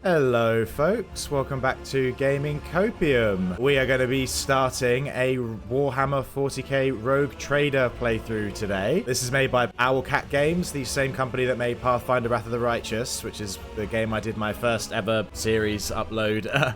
Hello folks, welcome back to Gaming Copium. We are going to be starting a Warhammer 40k Rogue Trader playthrough today. This is made by Owlcat Games, the same company that made Pathfinder Wrath of the Righteous, which is the game I did my first ever series upload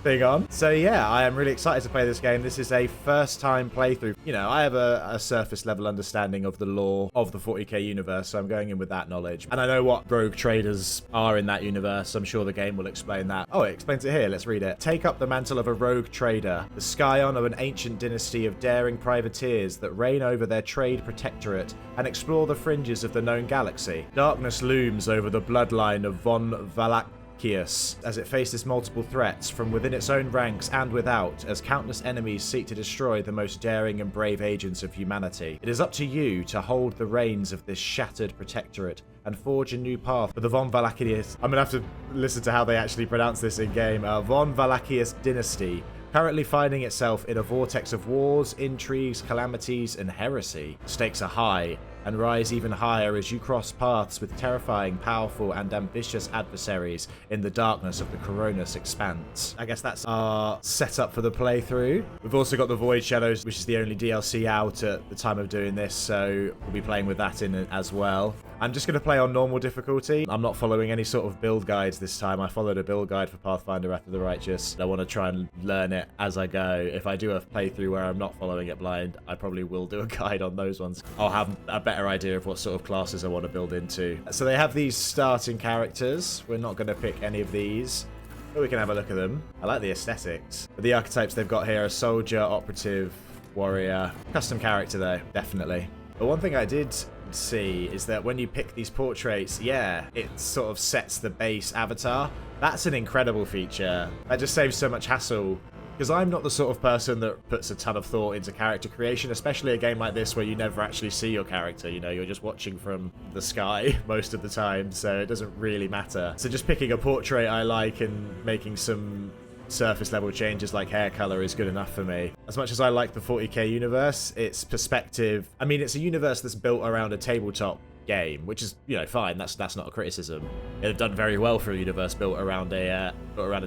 thing on. So yeah, I am really excited to play this game. This is a first time playthrough. You know, I have a surface level understanding of the lore of the 40k universe, so I'm going in with that knowledge. And I know what Rogue Traders are in that universe. I'm sure the game will explain that. Oh, it explains it here. Let's read it. Take up the mantle of a rogue trader, the scion of an ancient dynasty of daring privateers that reign over their trade protectorate and explore the fringes of the known galaxy. Darkness looms over the bloodline of von Valancius as it faces multiple threats from within its own ranks and without, as countless enemies seek to destroy the most daring and brave agents of humanity. It is up to you to hold the reins of this shattered protectorate and forge a new path for the von Valancius. I'm gonna have to listen to how they actually pronounce this in game. Von Valancius dynasty, currently finding itself in a vortex of wars, intrigues, calamities, and heresy. Stakes are high, and rise even higher as you cross paths with terrifying, powerful, and ambitious adversaries in the darkness of the Coronis Expanse. I guess that's our setup for the playthrough. We've also got the Void Shadows, which is the only DLC out at the time of doing this, so we'll be playing with that in it as well. I'm just going to play on normal difficulty. I'm not following any sort of build guides this time. I followed a build guide for Pathfinder Wrath of the Righteous. I want to try and learn it as I go. If I do a playthrough where I'm not following it blind, I probably will do a guide on those ones. I'll have a better idea of what sort of classes I want to build into. So they have these starting characters. We're not going to pick any of these, but we can have a look at them. I like the aesthetics. But the archetypes they've got here are soldier, operative, warrior. Custom character though, definitely. But one thing I did see is that when you pick these portraits, yeah, it sort of sets the base avatar. That's an incredible feature. That just saves so much hassle. Because I'm not the sort of person that puts a ton of thought into character creation, especially a game like this where you never actually see your character, you know, you're just watching from the sky most of the time, so it doesn't really matter. So just picking a portrait I like and making some surface level changes like hair color is good enough for me. As much as I like the 40k universe, its perspective, I mean, it's a universe that's built around a tabletop game, which is, you know, fine. That's not a criticism. They've done very well for a universe built around a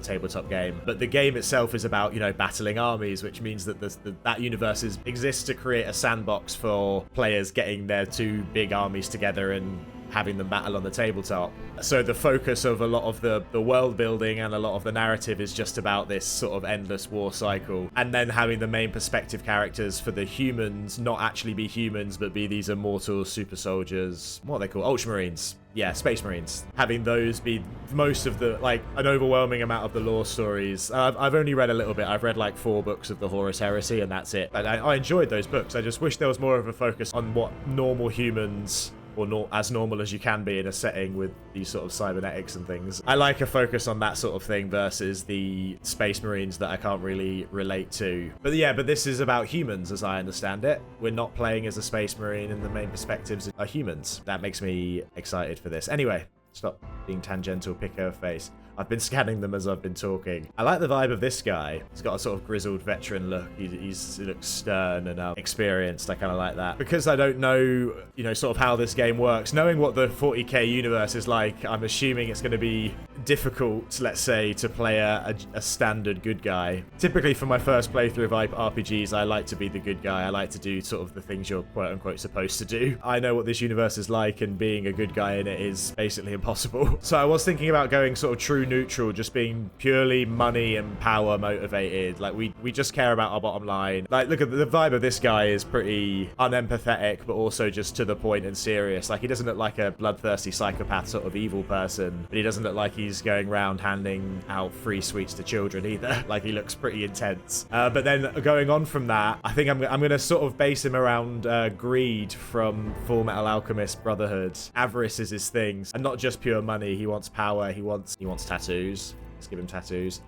tabletop game. But the game itself is about, you know, battling armies, which means that that universe exists to create a sandbox for players getting their two big armies together and having them battle on the tabletop. So the focus of a lot of the world building and a lot of the narrative is just about this sort of endless war cycle, and then having the main perspective characters for the humans not actually be humans but be these immortal super soldiers. What are they called? Ultramarines. Yeah, Space Marines. Having those be most of the, like, an overwhelming amount of the lore stories. I've only read a little bit. I've read like 4 books of the Horus Heresy and that's it. I enjoyed those books. I just wish there was more of a focus on what normal humans, or as normal as you can be in a setting with these sort of cybernetics and things. I like a focus on that sort of thing versus the Space Marines that I can't really relate to. But yeah, but this is about humans as I understand it. We're not playing as a Space Marine and the main perspectives are humans. That makes me excited for this. Anyway, stop being tangential, pick her face. I've been scanning them as I've been talking. I like the vibe of this guy. He's got a sort of grizzled veteran look. He looks stern and experienced. I kind of like that. Because I don't know, you know, sort of how this game works, knowing what the 40k universe is like, I'm assuming it's going to be difficult, let's say, to play a standard good guy. Typically for my first playthrough of RPGs, I like to be the good guy. I like to do sort of the things you're quote-unquote supposed to do. I know what this universe is like, and being a good guy in it is basically impossible. So I was thinking about going sort of true neutral, just being purely money and power motivated. Like we just care about our bottom line. Like, look at the vibe of this guy is pretty unempathetic, but also just to the point and serious. Like, he doesn't look like a bloodthirsty psychopath sort of evil person, but he doesn't look like he's going around handing out free sweets to children either. Like, he looks pretty intense. But then going on from that, I think I'm gonna sort of base him around greed from Full Metal Alchemist Brotherhood. Avarice is his thing, and not just pure money. He wants power. He wants tattoos. Let's give him tattoos.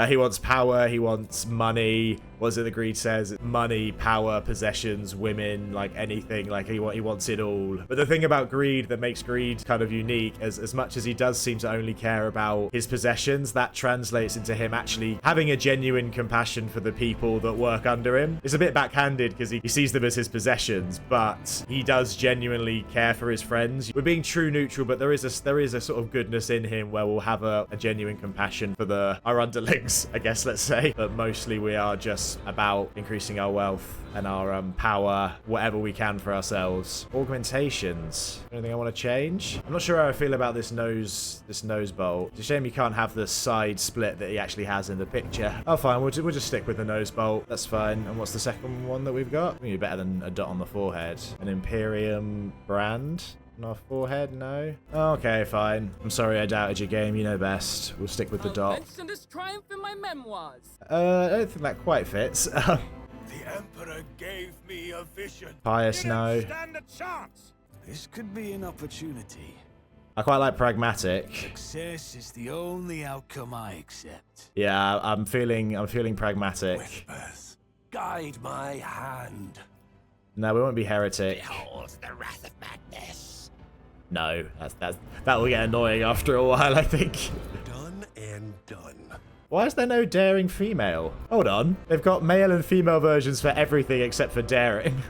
He wants power. He wants money. What is it the greed says? Money, power, possessions, women, like anything. Like he wants it all. But the thing about greed that makes greed kind of unique, as much as he does seem to only care about his possessions, that translates into him actually having a genuine compassion for the people that work under him. It's a bit backhanded because he sees them as his possessions, but he does genuinely care for his friends. We're being true neutral, but there is a sort of goodness in him where we'll have a genuine compassion for our underlings, I guess, let's say. But mostly we are just about increasing our wealth and our power, whatever we can for ourselves. Augmentations. Anything I want to change? I'm not sure how I feel about this nose bolt. It's a shame you can't have the side split that he actually has in the picture. Oh, fine. We'll just stick with the nose bolt. That's fine. And what's the second one that we've got? Maybe better than a dot on the forehead. An Imperium brand on our forehead? No. Okay, fine. I'm sorry I doubted your game. You know best. We'll stick with the dot. Mention this triumph in my memoirs. I don't think that quite fits. The Emperor gave me a vision. Pious, no. Stand a chance. This could be an opportunity. I quite like pragmatic. Success is the only outcome I accept. Yeah, I'm feeling pragmatic. Whispers, guide my hand. No, we won't be heretic. Behold the wrath of madness. No, that will get annoying after a while, I think. Done and done. Why is there no daring female? Hold on. They've got male and female versions for everything except for daring.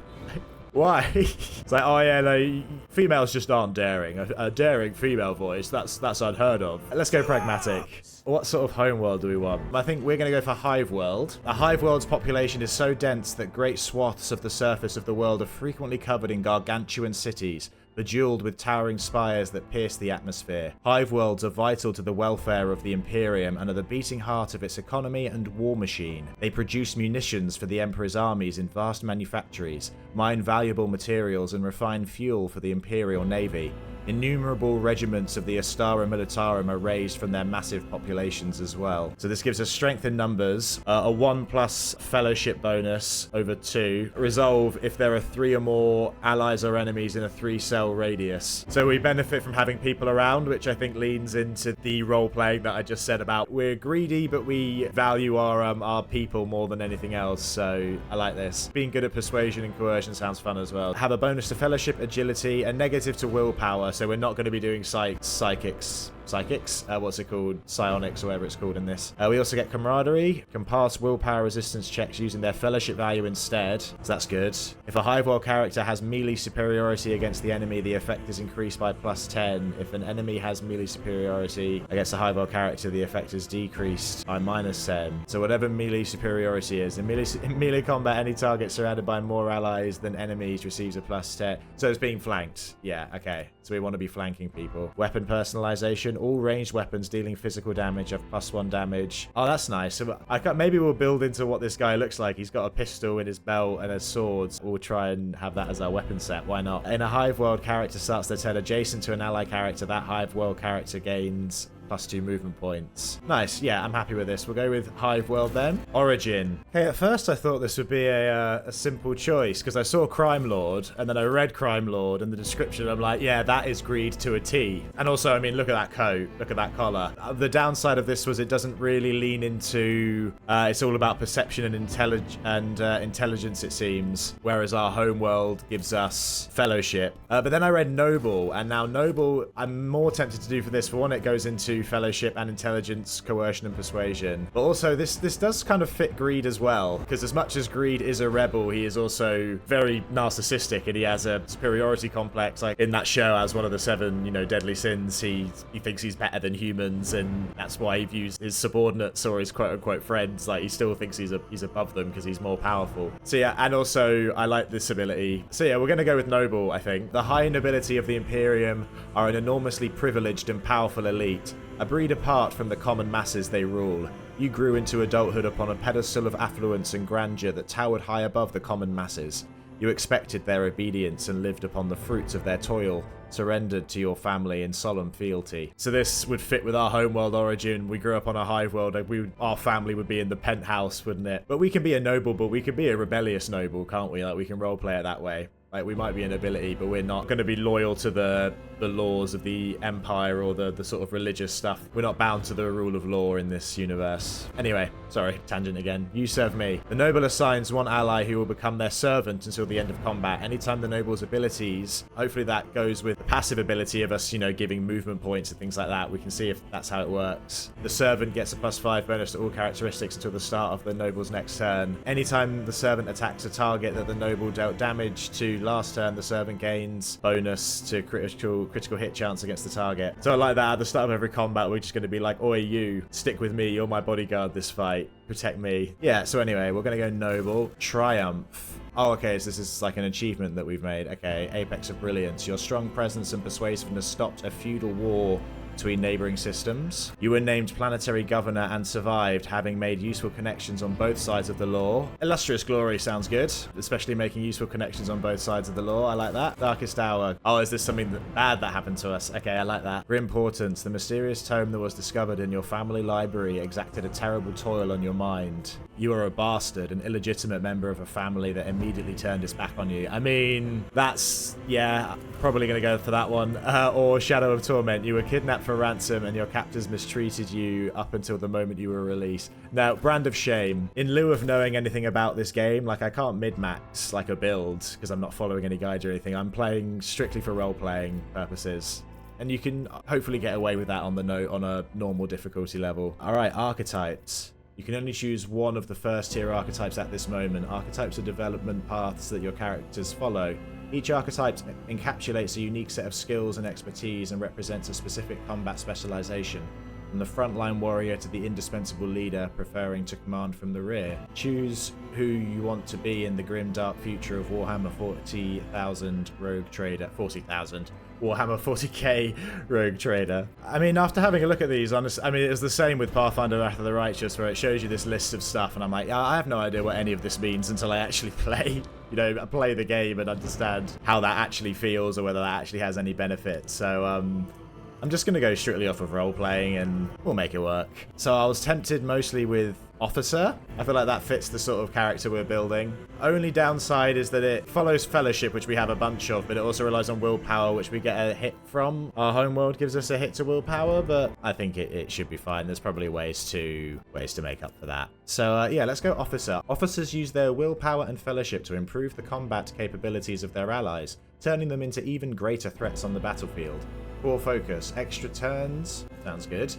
Why? It's like, oh yeah, no, females just aren't daring. A daring female voice, that's unheard of. Let's go pragmatic. What sort of homeworld do we want? I think we're going to go for Hive World. A Hive World's population is so dense that great swaths of the surface of the world are frequently covered in gargantuan cities, bejeweled with towering spires that pierce the atmosphere. Hive worlds are vital to the welfare of the Imperium and are the beating heart of its economy and war machine. They produce munitions for the Emperor's armies in vast manufactories, mine valuable materials and refine fuel for the Imperial Navy. Innumerable regiments of the Astara Militarum are raised from their massive populations as well. So this gives us strength in numbers, a 1+ fellowship bonus over 2, resolve if there are 3 or more allies or enemies in a 3-cell radius. So we benefit from having people around, which I think leans into the role-playing that I just said about we're greedy, but we value our people more than anything else. So I like this. Being good at persuasion and coercion sounds fun as well. Have a bonus to fellowship, agility, a negative to willpower. So we're not going to be doing psychics. What's it called? Psionics or whatever it's called in this. We also get camaraderie. Can pass willpower resistance checks using their fellowship value instead. So that's good. If a Hive World character has melee superiority against the enemy, the effect is increased by +10. If an enemy has melee superiority against a Hive World character, the effect is decreased by -10. So whatever melee superiority is. In melee combat, any target surrounded by more allies than enemies receives a +10. So it's being flanked. Yeah, okay. So we want to be flanking people. Weapon personalization. All ranged weapons dealing physical damage have +1 damage. Oh, that's nice. So maybe we'll build into what this guy looks like. He's got a pistol in his belt and a sword. We'll try and have that as our weapon set. Why not? In a Hive World character starts their turn adjacent to an ally character, that Hive World character gains +2 movement points. Nice. Yeah, I'm happy with this. We'll go with Hive World then. Origin. Okay, at first I thought this would be a simple choice because I saw Crime Lord and then I read Crime Lord and the description. I'm like, yeah, that is greed to a T. And also, I mean, look at that coat. Look at that collar. The downside of this was it doesn't really lean into... it's all about perception and intelligence, it seems. Whereas our home world gives us fellowship. But then I read Noble. And now Noble, I'm more tempted to do for this. For one, it goes into fellowship and intelligence, coercion and persuasion. But also this does kind of fit greed as well, because as much as greed is a rebel, he is also very narcissistic and he has a superiority complex. Like in that show, as one of the 7, deadly sins, he thinks he's better than humans, and that's why he views his subordinates or his quote-unquote friends, like he still thinks he's above them because he's more powerful. So yeah, and also I like this ability. So yeah, we're going to go with Noble, I think. The high nobility of the Imperium are an enormously privileged and powerful elite, a breed apart from the common masses they rule. You grew into adulthood upon a pedestal of affluence and grandeur that towered high above the common masses. You expected their obedience and lived upon the fruits of their toil, surrendered to your family in solemn fealty. So this would fit with our homeworld origin. We grew up on a Hive world. Our family would be in the penthouse, wouldn't it? But we can be a noble, but we could be a rebellious noble, can't we? Like, we can roleplay it that way. Like, we might be a nobility, but we're not going to be loyal to the laws of the empire or the sort of religious stuff. We're not bound to the rule of law in this universe. Anyway, sorry, tangent again. You serve me. The noble assigns one ally who will become their servant until the end of combat. Anytime the noble's abilities, hopefully that goes with the passive ability of us, you know, giving movement points and things like that. We can see if that's how it works. The servant gets a +5 bonus to all characteristics until the start of the noble's next turn. Anytime the servant attacks a target that the noble dealt damage to last turn, the servant gains bonus to critical hit chance against the target. So like that, at the start of every combat, we're just going to be like, oi, you, stick with me, you're my bodyguard this fight, protect me. Yeah, so anyway, we're going to go noble. Triumph. Oh, okay, so this is like an achievement that we've made. Okay, Apex of Brilliance. Your strong presence and persuasiveness stopped a feudal war between neighboring systems. You were named planetary governor and survived, having made useful connections on both sides of the law. Illustrious glory sounds good, especially making useful connections on both sides of the law. I like that. Darkest hour. Oh, is this something bad that happened to us? Okay, I like that. Importance. The mysterious tome that was discovered in your family library exacted a terrible toil on your mind. You are a bastard, an illegitimate member of a family that immediately turned its back on you. I mean, that's, yeah, probably going to go for that one. Or Shadow of Torment. You were kidnapped for ransom and your captors mistreated you up until the moment you were released. Now, Brand of Shame. In lieu of knowing anything about this game, like I can't mid-max like a build because I'm not following any guides or anything. I'm playing strictly for role-playing purposes. And you can hopefully get away with that on a normal difficulty level. All right, archetypes. You can only choose one of the first tier archetypes at this moment. Archetypes are development paths that your characters follow. Each archetype encapsulates a unique set of skills and expertise and represents a specific combat specialization. From the frontline warrior to the indispensable leader, preferring to command from the rear. Choose who you want to be in the grim dark future of Warhammer 40,000 Rogue Trader. 40,000. Warhammer 40k Rogue Trader. I mean, after having a look at these, honestly, I mean, it was the same with Pathfinder Wrath of the Righteous, where it shows you this list of stuff, and I'm like, I have no idea what any of this means until I actually play. You know, play the game and understand how that actually feels or whether that actually has any benefit. So, I'm just going to go strictly off of role-playing and we'll make it work. So I was tempted mostly with Officer. I feel like that fits the sort of character we're building. Only downside is that it follows Fellowship, which we have a bunch of, but it also relies on willpower, which we get a hit from. Our homeworld gives us a hit to willpower, but I think it should be fine. There's probably ways to make up for that. So yeah, let's go Officer. Officers use their willpower and Fellowship to improve the combat capabilities of their allies, turning them into even greater threats on the battlefield. Core focus, extra turns, sounds good.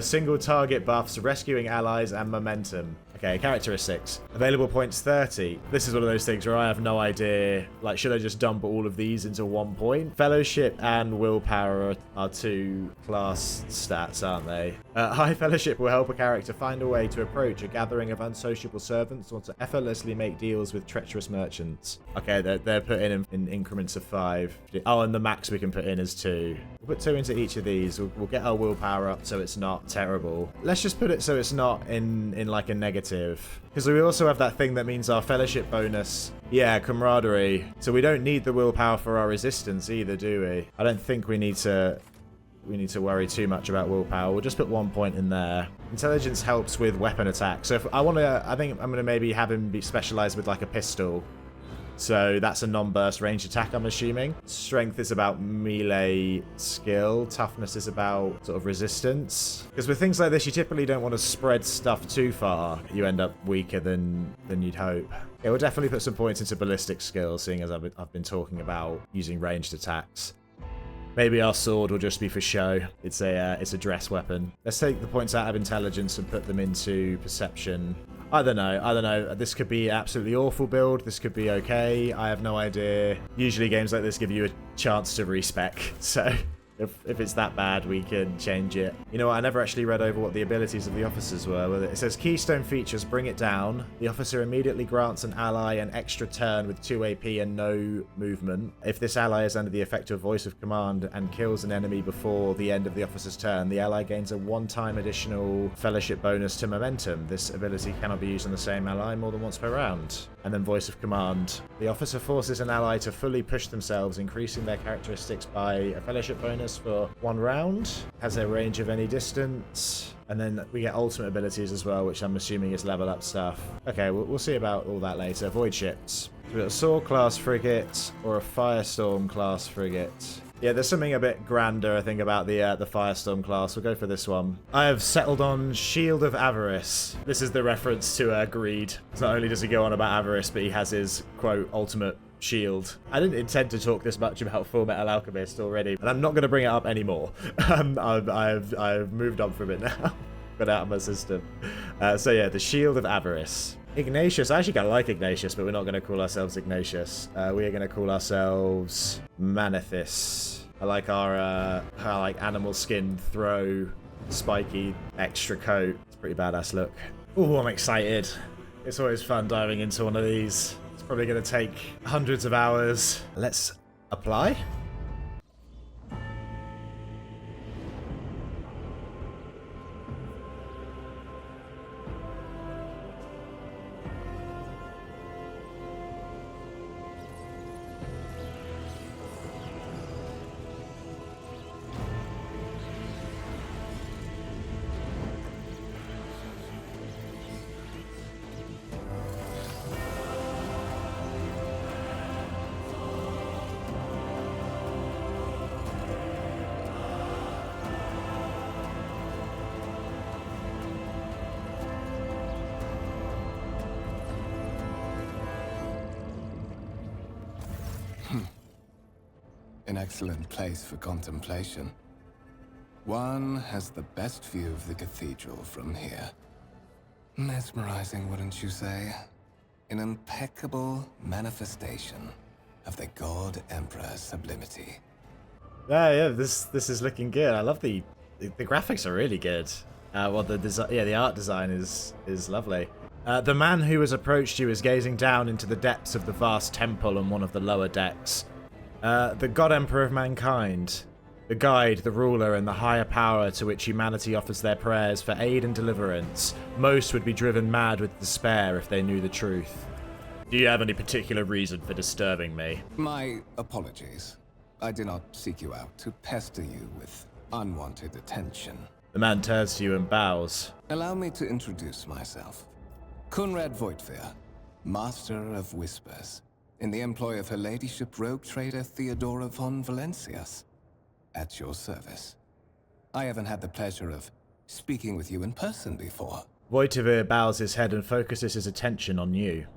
Single target buffs, rescuing allies, and momentum. Okay, characteristics. Available points 30. This is one of those things where I have no idea, like, should I just dump all of these into 1 point? Fellowship and willpower are two class stats, aren't they? High Fellowship will help a character find a way to approach a gathering of unsociable servants or to effortlessly make deals with treacherous merchants. Okay, they're put in increments of 5. Oh, and the max we can put in is 2. We'll put 2 into each of these. We'll get our willpower up so it's not terrible. Let's just put it so it's not in like a negative. Because we also have that thing that means our Fellowship bonus. Yeah, camaraderie. So we don't need the willpower for our resistance either, do we? I don't think we need to worry too much about willpower. We'll just put 1 point in there. Intelligence helps with weapon attack. So if I think I'm going to maybe have him be specialized with like a pistol. So that's a non-burst range attack, I'm assuming. Strength is about melee skill. Toughness is about sort of resistance. Because with things like this, you typically don't want to spread stuff too far. You end up weaker than you'd hope. Yeah, we'll definitely put some points into ballistic skills, seeing as I've been talking about using ranged attacks. Maybe our sword will just be for show. It's a dress weapon. Let's take the points out of intelligence and put them into perception. I don't know. This could be absolutely awful build. This could be okay. I have no idea. Usually games like this give you a chance to respec. So if it's that bad, we can change it. You know what? I never actually read over what the abilities of the officers were. It says keystone features, bring it down. The officer immediately grants an ally an extra turn with 2 AP and no movement. If this ally is under the effect of voice of command and kills an enemy before the end of the officer's turn, the ally gains a 1-time additional Fellowship bonus to momentum. This ability cannot be used on the same ally more than once per round. And then voice of command. The officer forces an ally to fully push themselves, increasing their characteristics by a Fellowship bonus for 1 round. Has a range of any distance. And then we get ultimate abilities as well, which I'm assuming is level up stuff. Okay, we'll see about all that later. Void ships. So we've got a Sword class frigate or a Firestorm class frigate. Yeah, there's something a bit grander, I think, about the Firestorm class. We'll go for this one. I have settled on Shield of Avarice. This is the reference to Greed. So not only does he go on about avarice, but he has his, quote, ultimate shield. I didn't intend to talk this much about Full Metal Alchemist already, and I'm not going to bring it up anymore. I've moved on from it now. Got out of my system. So yeah, the Shield of Avarice. Ignatius. I actually kind of like Ignatius, but we're not going to call ourselves Ignatius. We are going to call ourselves Manithis. I like our like animal skin throw, spiky extra coat. It's a pretty badass look. Oh, I'm excited. It's always fun diving into one of these. It's probably going to take hundreds of hours. Let's apply. An excellent place for contemplation. One has the best view of the cathedral from here. Mesmerizing, wouldn't you say? An impeccable manifestation of the God Emperor's sublimity. Yeah, this is looking good. I love the graphics are really good. Well, the art design is lovely. The man who has approached you is gazing down into the depths of the vast temple on one of the lower decks. The God Emperor of mankind, the guide, the ruler, and the higher power to which humanity offers their prayers for aid and deliverance. Most would be driven mad with despair if they knew the truth. Do you have any particular reason for disturbing me? My apologies. I did not seek you out to pester you with unwanted attention. The man turns to you and bows. Allow me to introduce myself. Conrad Voigtveer, Master of Whispers, in the employ of Her Ladyship rogue trader Theodora von Valancius. At your service. I haven't had the pleasure of speaking with you in person before. Voigtveer bows his head and focuses his attention on you.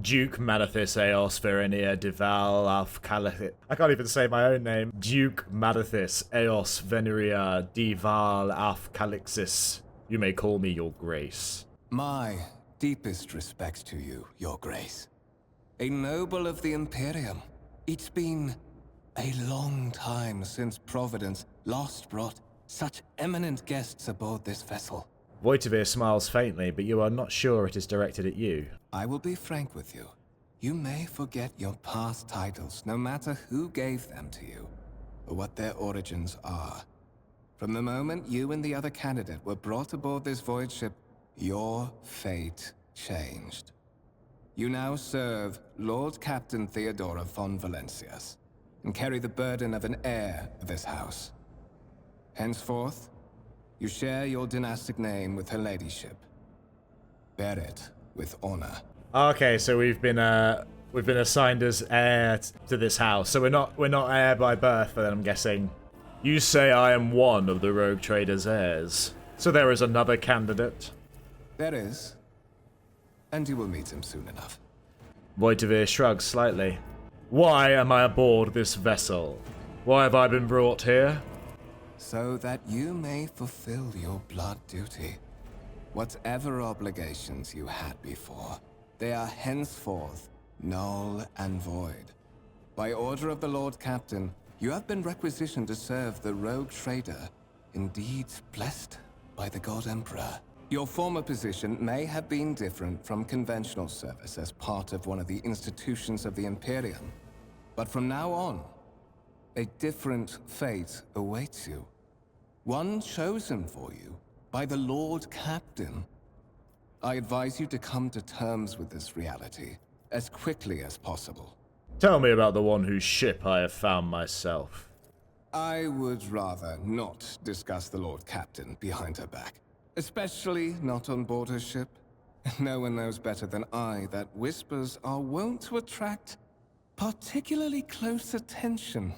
Duke Manithis Eos Verenia de Val af Calixis. I can't even say my own name. Duke Manithis Eos Veneria de Val af Calixis. You may call me your grace. My deepest respects to you, your grace. A noble of the Imperium. It's been a long time since Providence last brought such eminent guests aboard this vessel. Voigtveer smiles faintly, but you are not sure it is directed at you. I will be frank with you. You may forget your past titles, no matter who gave them to you, or what their origins are. From the moment you and the other candidate were brought aboard this void ship, your fate changed. You now serve Lord Captain Theodora von Valancius, and carry the burden of an heir of this house. Henceforth, you share your dynastic name with Her Ladyship. Bear it with honor. Okay, so we've been assigned as heir to this house. So we're not heir by birth, but I'm guessing. You say I am one of the rogue trader's heirs. So there is another candidate. There is. And you will meet him soon enough. Voigtveer shrugs slightly. Why am I aboard this vessel? Why have I been brought here? So that you may fulfill your blood duty. Whatever obligations you had before, they are henceforth null and void. By order of the Lord Captain, you have been requisitioned to serve the rogue trader, indeed blessed by the God Emperor. Your former position may have been different from conventional service as part of one of the institutions of the Imperium, but from now on, a different fate awaits you. One chosen for you by the Lord Captain. I advise you to come to terms with this reality as quickly as possible. Tell me about the one whose ship I have found myself. I would rather not discuss the Lord Captain behind her back. Especially not on board a ship. No one knows better than I that whispers are wont to attract particularly close attention.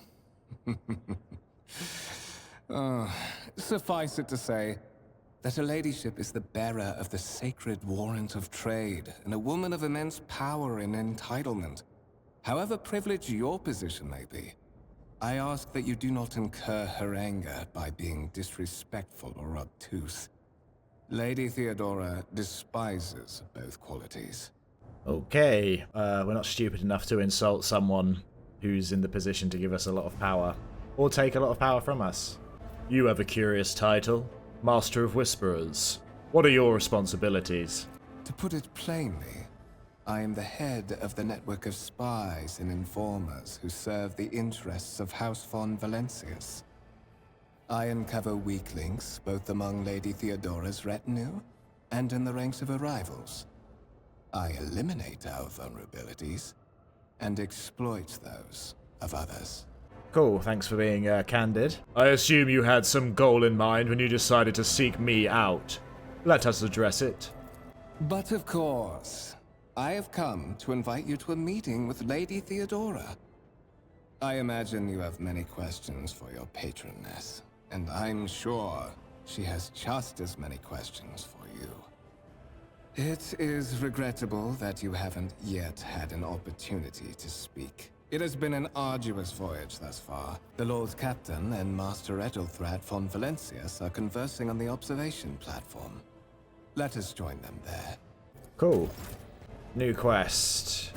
Suffice it to say that her ladyship is the bearer of the sacred warrant of trade and a woman of immense power and entitlement. However privileged your position may be, I ask that you do not incur her anger by being disrespectful or obtuse. Lady Theodora despises both qualities. Okay, we're not stupid enough to insult someone who's in the position to give us a lot of power, or take a lot of power from us. You have a curious title, Master of Whisperers. What are your responsibilities? To put it plainly, I am the head of the network of spies and informers who serve the interests of House von Valancius. I uncover weak links both among Lady Theodora's retinue and in the ranks of her rivals. I eliminate our vulnerabilities and exploit those of others. Cool, thanks for being candid. I assume you had some goal in mind when you decided to seek me out. Let us address it. But of course, I have come to invite you to a meeting with Lady Theodora. I imagine you have many questions for your patroness, and I'm sure she has just as many questions for you. It is regrettable that you haven't yet had an opportunity to speak. It has been an arduous voyage thus far. The Lord Captain and Master Ethelthad von Valancius are conversing on the observation platform. Let us join them there. Cool. New quest.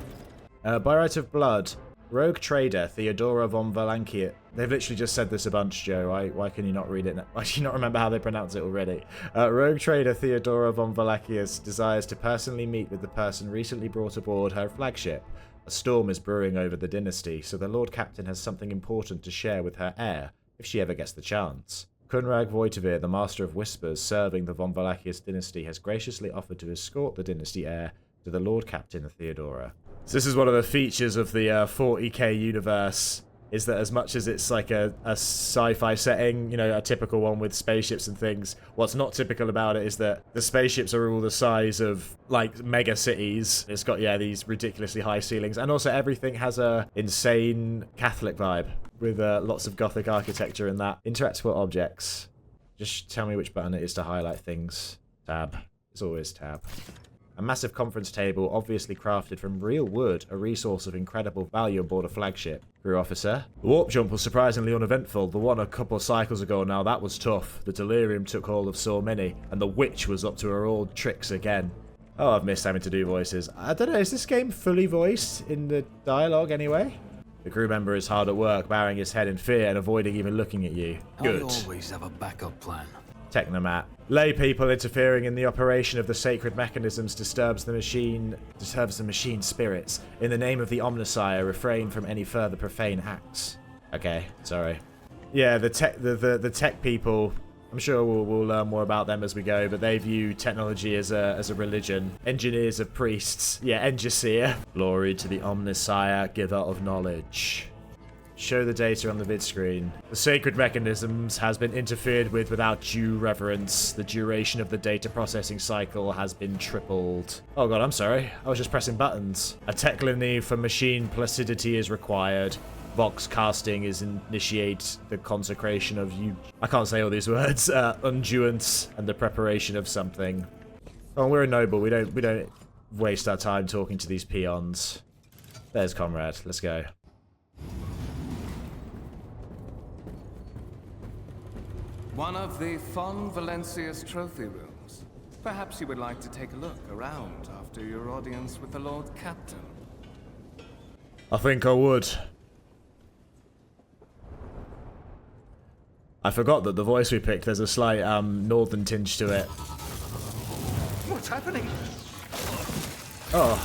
By right of blood, rogue trader Theodora von Valancius. They've literally just said this a bunch, Joe. Why can you not read it? Why do you not remember how they pronounce it already? Rogue trader Theodora von Valancius desires to personally meet with the person recently brought aboard her flagship. A storm is brewing over the dynasty, so the Lord Captain has something important to share with her heir, if she ever gets the chance. Kunrag Voitivir, the Master of Whispers serving the von Valancius dynasty, has graciously offered to escort the dynasty heir to the Lord Captain Theodora. So this is one of the features of the 40k universe, is that as much as it's like a sci-fi setting, you know, a typical one with spaceships and things, what's not typical about it is that the spaceships are all the size of, like, mega cities. It's got, yeah, these ridiculously high ceilings, and also everything has a insane Catholic vibe, with lots of Gothic architecture in that. Interactable objects. Just tell me which button it is to highlight things. Tab. It's always tab. A massive conference table, obviously crafted from real wood, a resource of incredible value aboard a flagship. Crew officer. The warp jump was surprisingly uneventful. The one a couple of cycles ago now, that was tough. The delirium took hold of so many, and the witch was up to her old tricks again. Oh, I've missed having to do voices. I don't know, is this game fully voiced in the dialogue anyway? The crew member is hard at work, bowing his head in fear and avoiding even looking at you. Good. I always have a backup plan. Technomat. Lay people interfering in the operation of the sacred mechanisms disturbs the machine spirits. In the name of the Omnissiah, refrain from any further profane acts. Okay, sorry. Yeah, the tech people, I'm sure we'll learn more about them as we go, but they view technology as a religion. Engineers are priests. Yeah, Engiseer. Glory to the Omnissiah, giver of knowledge. Show the data on the vid screen. The sacred mechanisms has been interfered with without due reverence. The duration of the data processing cycle has been tripled. Oh god, I'm sorry. I was just pressing buttons. A techliny for machine placidity is required. Vox casting is initiate the consecration of you. I can't say all these words. Unduance and the preparation of something. Oh, we're a noble. We don't waste our time talking to these peons. There's Comrade. Let's go. One of the von Valancius trophy rooms. Perhaps you would like to take a look around after your audience with the Lord Captain. I think I would. I forgot that the voice we picked, there's a slight northern tinge to it. What's happening? Oh.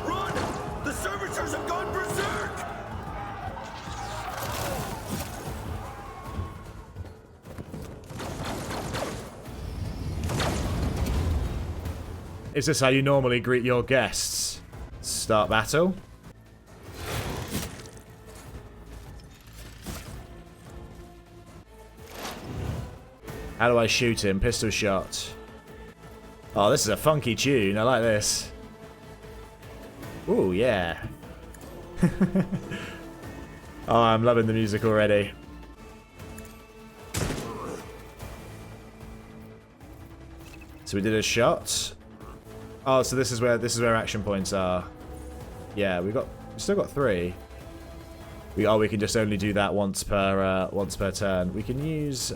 Run! The servitors have gone berserk! Is this how you normally greet your guests? Start battle. How do I shoot him? Pistol shot. Oh, this is a funky tune. I like this. Ooh, yeah. Oh, I'm loving the music already. So we did a shot. Oh, so this is where action points are. Yeah, we still got 3. We can just only do that once per turn. We can use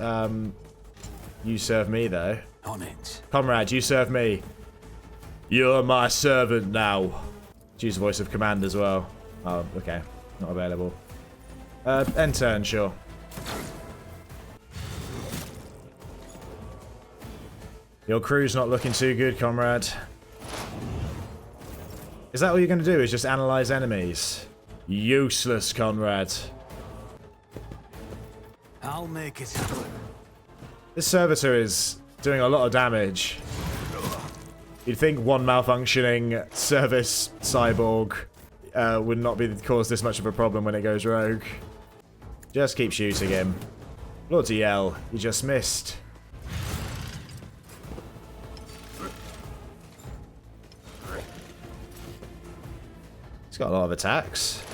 you serve me though. On it. Comrade, you serve me. You're my servant now. Use voice of command as well. Oh, okay. Not available. End turn, sure. Your crew's not looking too good, comrade. Is that all you're going to do, is just analyze enemies? Useless, comrade. I'll make it happen. This servitor is doing a lot of damage. You'd think one malfunctioning service cyborg would not cause this much of a problem when it goes rogue. Just keep shooting him. Bloody hell, you just missed. He's got a lot of attacks.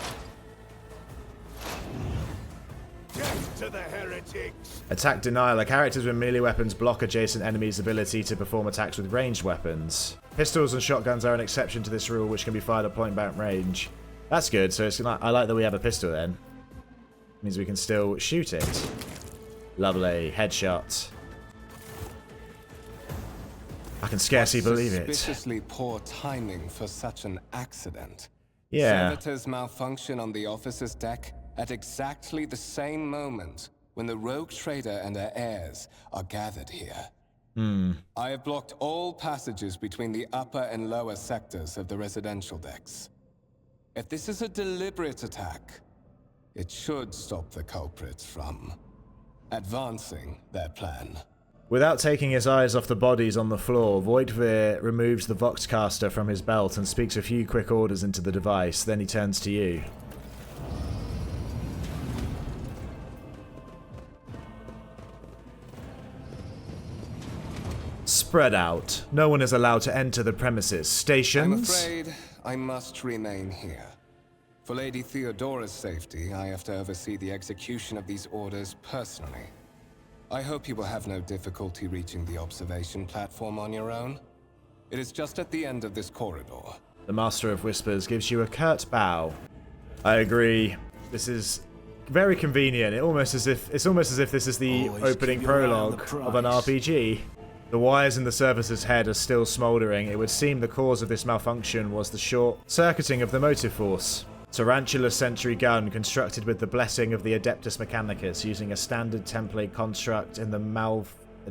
Death to the heretics! Attack denial. Characters with melee weapons block adjacent enemies' ability to perform attacks with ranged weapons. Pistols and shotguns are an exception to this rule, which can be fired at point-blank range. That's good. So it's I like that we have a pistol then. Means we can still shoot it. Lovely. Headshot. I can scarcely believe it. Suspiciously poor timing for such an accident. Yeah. Servitors malfunction on the officer's deck at exactly the same moment when the rogue trader and her heirs are gathered here. I have blocked all passages between the upper and lower sectors of the residential decks. If this is a deliberate attack, it should stop the culprits from advancing their plan. Without taking his eyes off the bodies on the floor, Voidveer removes the Voxcaster from his belt and speaks a few quick orders into the device. Then he turns to you. Spread out. No one is allowed to enter the premises. Stations? I'm afraid I must remain here. For Lady Theodora's safety, I have to oversee the execution of these orders personally. I hope you will have no difficulty reaching the observation platform on your own. It is just at the end of this corridor. The Master of Whispers gives you a curt bow. I agree. This is very convenient. It's almost as if this is the Always opening keep your eye on prologue the of an prize. RPG. The wires in the servitor's head are still smouldering. It would seem the cause of this malfunction was the short circuiting of the motive force. Tarantula sentry gun constructed with the blessing of the Adeptus Mechanicus, using a standard template construct in the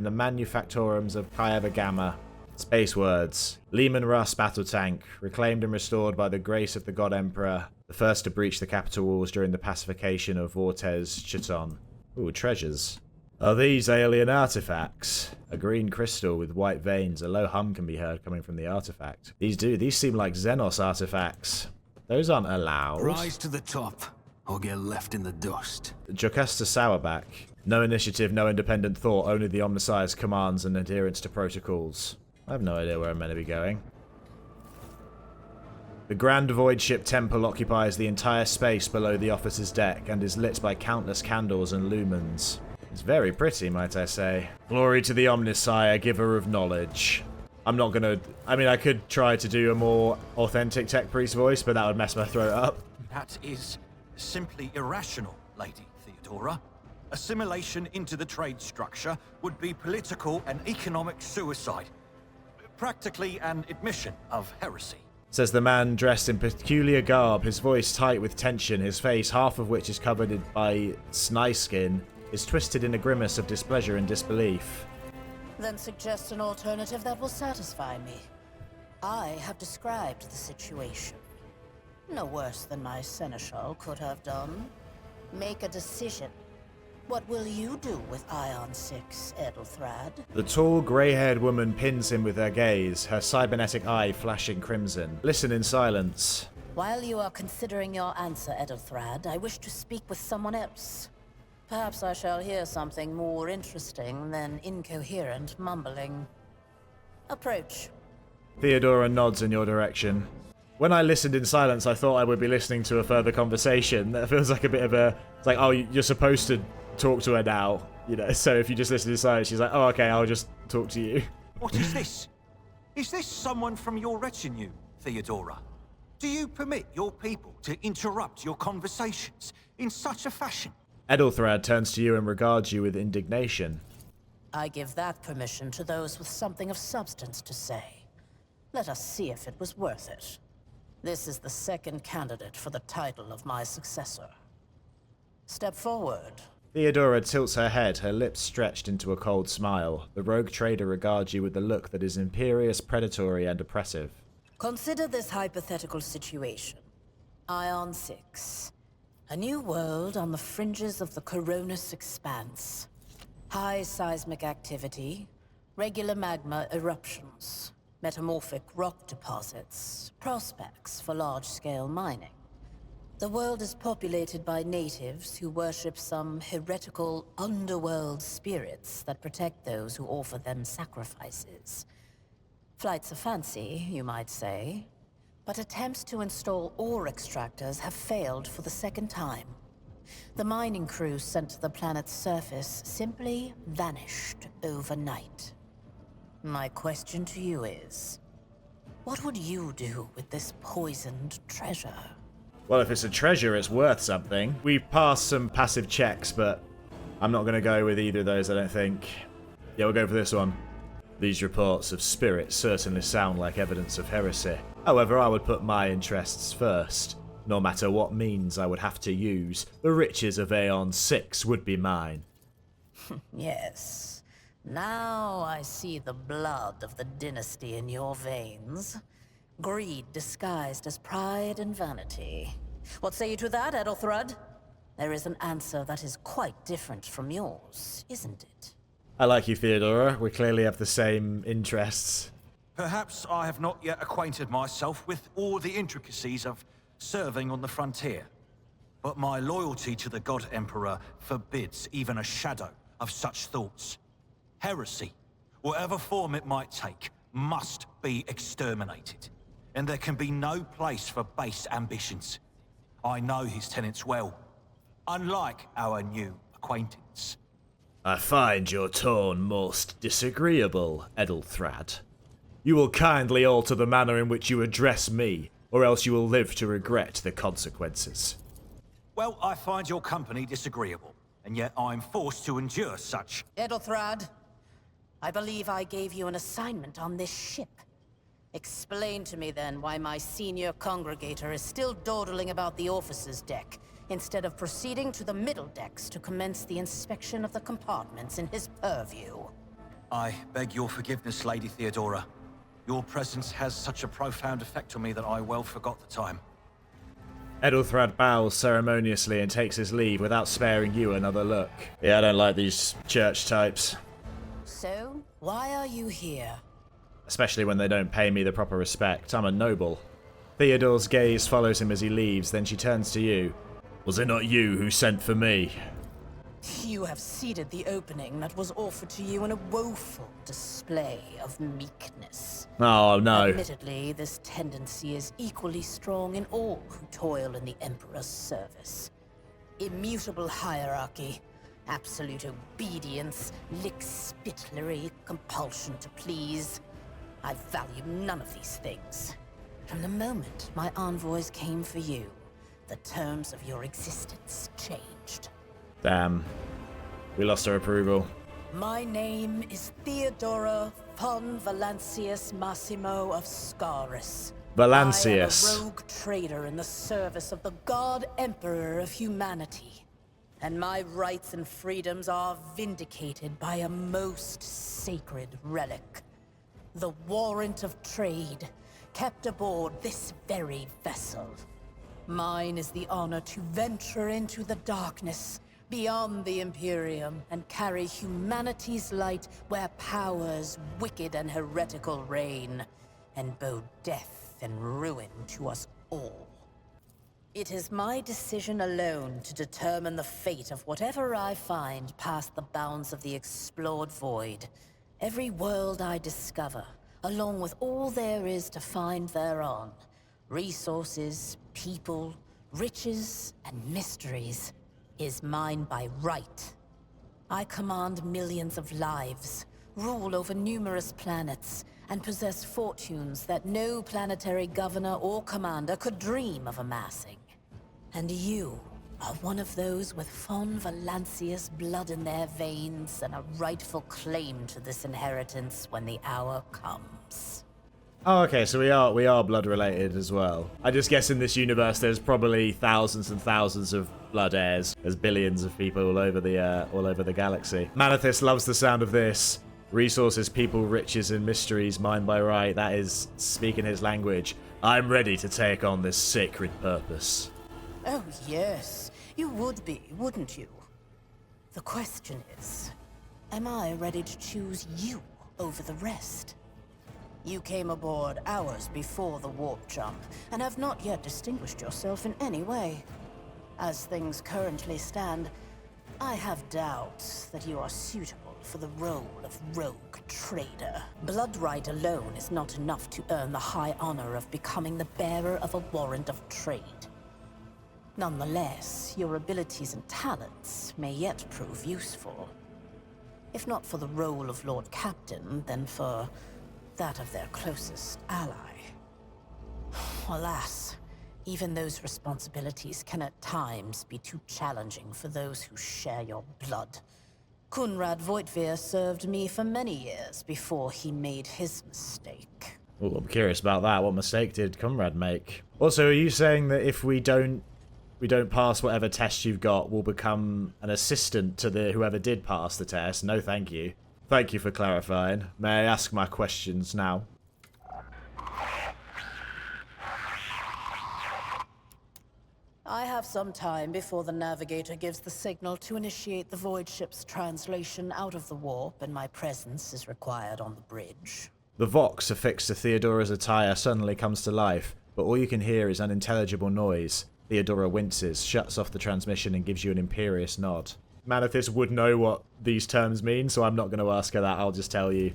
manufactorums of Kaiava Gamma. Space words. Lehman Russ battle tank, reclaimed and restored by the grace of the God Emperor, the first to breach the capital walls during the pacification of Vortes Chiton. Ooh, treasures. Are these alien artifacts? A green crystal with white veins. A low hum can be heard coming from the artifact. These seem like Xenos artifacts. Those aren't allowed. Rise to the top, or get left in the dust. Jocasta Sourback. No initiative, no independent thought, only the Omnissiah's commands and adherence to protocols. I have no idea where I'm meant to be going. The Grand Void Ship Temple occupies the entire space below the officer's deck and is lit by countless candles and lumens. It's very pretty, might I say. Glory to the Omnissiah, giver of knowledge. I'm not gonna... I mean, I could try to do a more authentic tech priest voice, but that would mess my throat up. That is simply irrational, Lady Theodora. Assimilation into the trade structure would be political and economic suicide. Practically an admission of heresy. Says the man dressed in peculiar garb, his voice tight with tension, his face, half of which is covered by snai skin, is twisted in a grimace of displeasure and disbelief. Then suggest an alternative that will satisfy me. I have described the situation. No worse than my seneschal could have done. Make a decision. What will you do with Ion 6, Edelthrad? The tall, grey-haired woman pins him with her gaze, her cybernetic eye flashing crimson. Listen in silence. While you are considering your answer, Edelthrad, I wish to speak with someone else. Perhaps I shall hear something more interesting than incoherent mumbling. Approach. Theodora nods in your direction. When I listened in silence, I thought I would be listening to a further conversation. That feels like a bit of a... It's like, oh, you're supposed to talk to her now, you know, so if you just listen in silence, she's like, oh, okay, I'll just talk to you. What is this? Is this someone from your retinue, Theodora? Do you permit your people to interrupt your conversations in such a fashion? Ethelthred turns to you and regards you with indignation. I give that permission to those with something of substance to say. Let us see if it was worth it. This is the second candidate for the title of my successor. Step forward. Theodora tilts her head, her lips stretched into a cold smile. The rogue trader regards you with a look that is imperious, predatory, and oppressive. Consider this hypothetical situation. Ion 6. A new world on the fringes of the Coronis expanse. High seismic activity, regular magma eruptions, metamorphic rock deposits, prospects for large-scale mining. The world is populated by natives who worship some heretical underworld spirits that protect those who offer them sacrifices. Flights of fancy, you might say, but attempts to install ore extractors have failed for the second time. The mining crew sent to the planet's surface simply vanished overnight. My question to you is, what would you do with this poisoned treasure? Well, if it's a treasure, it's worth something. We passed some passive checks, but I'm not going to go with either of those, I don't think. Yeah, we'll go for this one. These reports of spirits certainly sound like evidence of heresy. However, I would put my interests first. No matter what means I would have to use, the riches of Aeon 6 would be mine. Yes. Now I see the blood of the dynasty in your veins. Greed disguised as pride and vanity. What say you to that, Ethelthred? There is an answer that is quite different from yours, isn't it? I like you, Theodora. We clearly have the same interests. Perhaps I have not yet acquainted myself with all the intricacies of serving on the frontier. But my loyalty to the God Emperor forbids even a shadow of such thoughts. Heresy, whatever form it might take, must be exterminated. And there can be no place for base ambitions. I know his tenets well, unlike our new acquaintance. I find your tone most disagreeable, Ethelthred. You will kindly alter the manner in which you address me, or else you will live to regret the consequences. Well, I find your company disagreeable, and yet I'm forced to endure such. Ethelthred, I believe I gave you an assignment on this ship. Explain to me then why my senior congregator is still dawdling about the officers' deck, instead of proceeding to the middle decks to commence the inspection of the compartments in his purview. I beg your forgiveness, Lady Theodora. Your presence has such a profound effect on me that I well forgot the time. Ethelthred bows ceremoniously and takes his leave without sparing you another look. Yeah, I don't like these church types. So, why are you here? Especially when they don't pay me the proper respect. I'm a noble. Theodore's gaze follows him as he leaves, then she turns to you. Was it not you who sent for me? You have ceded the opening that was offered to you in a woeful display of meekness. Oh, no. Admittedly, this tendency is equally strong in all who toil in the Emperor's service. Immutable hierarchy, absolute obedience, lickspittlery, compulsion to please. I value none of these things. From the moment my envoys came for you, the terms of your existence changed. Damn. We lost her approval. My name is Theodora von Valancius Massimo of Scaris. Valancius. I am a rogue trader in the service of the God Emperor of humanity. And my rights and freedoms are vindicated by a most sacred relic. The Warrant of Trade, kept aboard this very vessel. Mine is the honor to venture into the darkness, beyond the Imperium, and carry humanity's light where powers wicked and heretical reign, and bow death and ruin to us all. It is my decision alone to determine the fate of whatever I find past the bounds of the explored void. Every world I discover, along with all there is to find thereon. Resources, people, riches, and mysteries, is mine by right. I command millions of lives, rule over numerous planets, and possess fortunes that no planetary governor or commander could dream of amassing. And you are one of those with von Valancius blood in their veins and a rightful claim to this inheritance when the hour comes. Oh, okay, so we are blood related as well. I just guess in this universe there's probably thousands and thousands of blood heirs. There's billions of people all over the galaxy. Manithis loves the sound of this. Resources, people, riches, and mysteries, mine by right. That is speaking his language. I'm ready to take on this sacred purpose. Oh yes, you would be, wouldn't you? The question is, am I ready to choose you over the rest? You came aboard hours before the warp jump, and have not yet distinguished yourself in any way. As things currently stand, I have doubts that you are suitable for the role of rogue trader. Blood right alone is not enough to earn the high honor of becoming the bearer of a warrant of trade. Nonetheless, your abilities and talents may yet prove useful. If not for the role of Lord Captain, then for that of their closest ally. Alas, even those responsibilities can at times be too challenging for those who share your blood. Kunrad Voitvir served me for many years before he made his mistake. Oh, I'm curious about that. What mistake did Conrad make? Also, are you saying that if we don't pass whatever test you've got, we'll become an assistant to the whoever did pass the test? No, thank you. Thank you for clarifying. May I ask my questions now? I have some time before the navigator gives the signal to initiate the void ship's translation out of the warp, and my presence is required on the bridge. The Vox affixed to Theodora's attire suddenly comes to life, but all you can hear is unintelligible noise. Theodora winces, shuts off the transmission, and gives you an imperious nod. Manithis would know what these terms mean, so I'm not going to ask her that. I'll just tell you.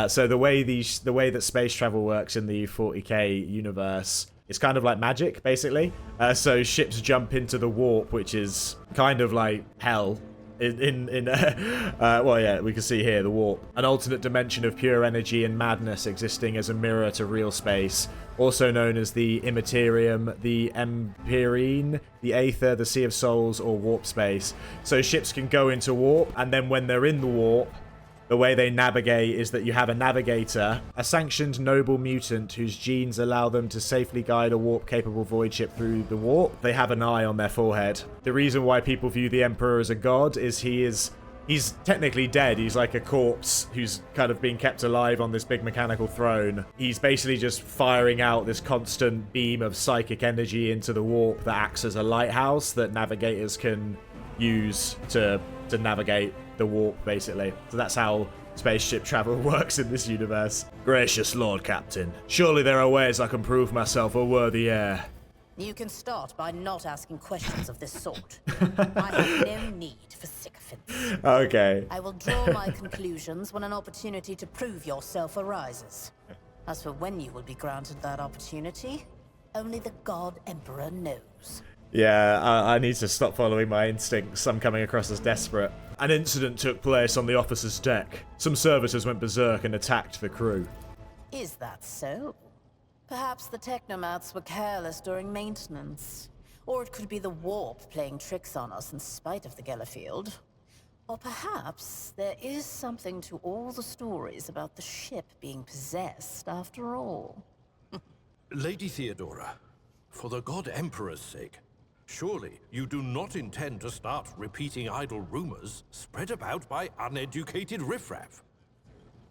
So the way that space travel works in the 40k universe, it's kind of like magic, basically. So ships jump into the warp, which is kind of like hell. Well, yeah, we can see here the warp, an alternate dimension of pure energy and madness existing as a mirror to real space, also known as the Immaterium, the Empyrean, the Aether, the Sea of Souls, or warp space. So ships can go into warp, and then when they're in the warp, the way they navigate is that you have a navigator, a sanctioned noble mutant whose genes allow them to safely guide a warp-capable void ship through the warp. They have an eye on their forehead. The reason why people view the Emperor as a god is he's technically dead. He's like a corpse who's kind of being kept alive on this big mechanical throne. He's basically just firing out this constant beam of psychic energy into the warp that acts as a lighthouse that navigators can use to navigate the warp, basically. So that's how spaceship travel works in this universe. Gracious Lord Captain, surely there are ways I can prove myself a worthy heir. You can start by not asking questions of this sort. I have no need for sycophants. Okay. I will draw my conclusions when an opportunity to prove yourself arises. As for when you will be granted that opportunity, only the God Emperor knows. Yeah, I need to stop following my instincts. I'm coming across as desperate. An incident took place on the officer's deck. Some servitors went berserk and attacked the crew. Is that so? Perhaps the technomats were careless during maintenance. Or it could be the warp playing tricks on us in spite of the Gellerfield. Or perhaps there is something to all the stories about the ship being possessed after all. Lady Theodora, for the God Emperor's sake, surely you do not intend to start repeating idle rumors spread about by uneducated riffraff.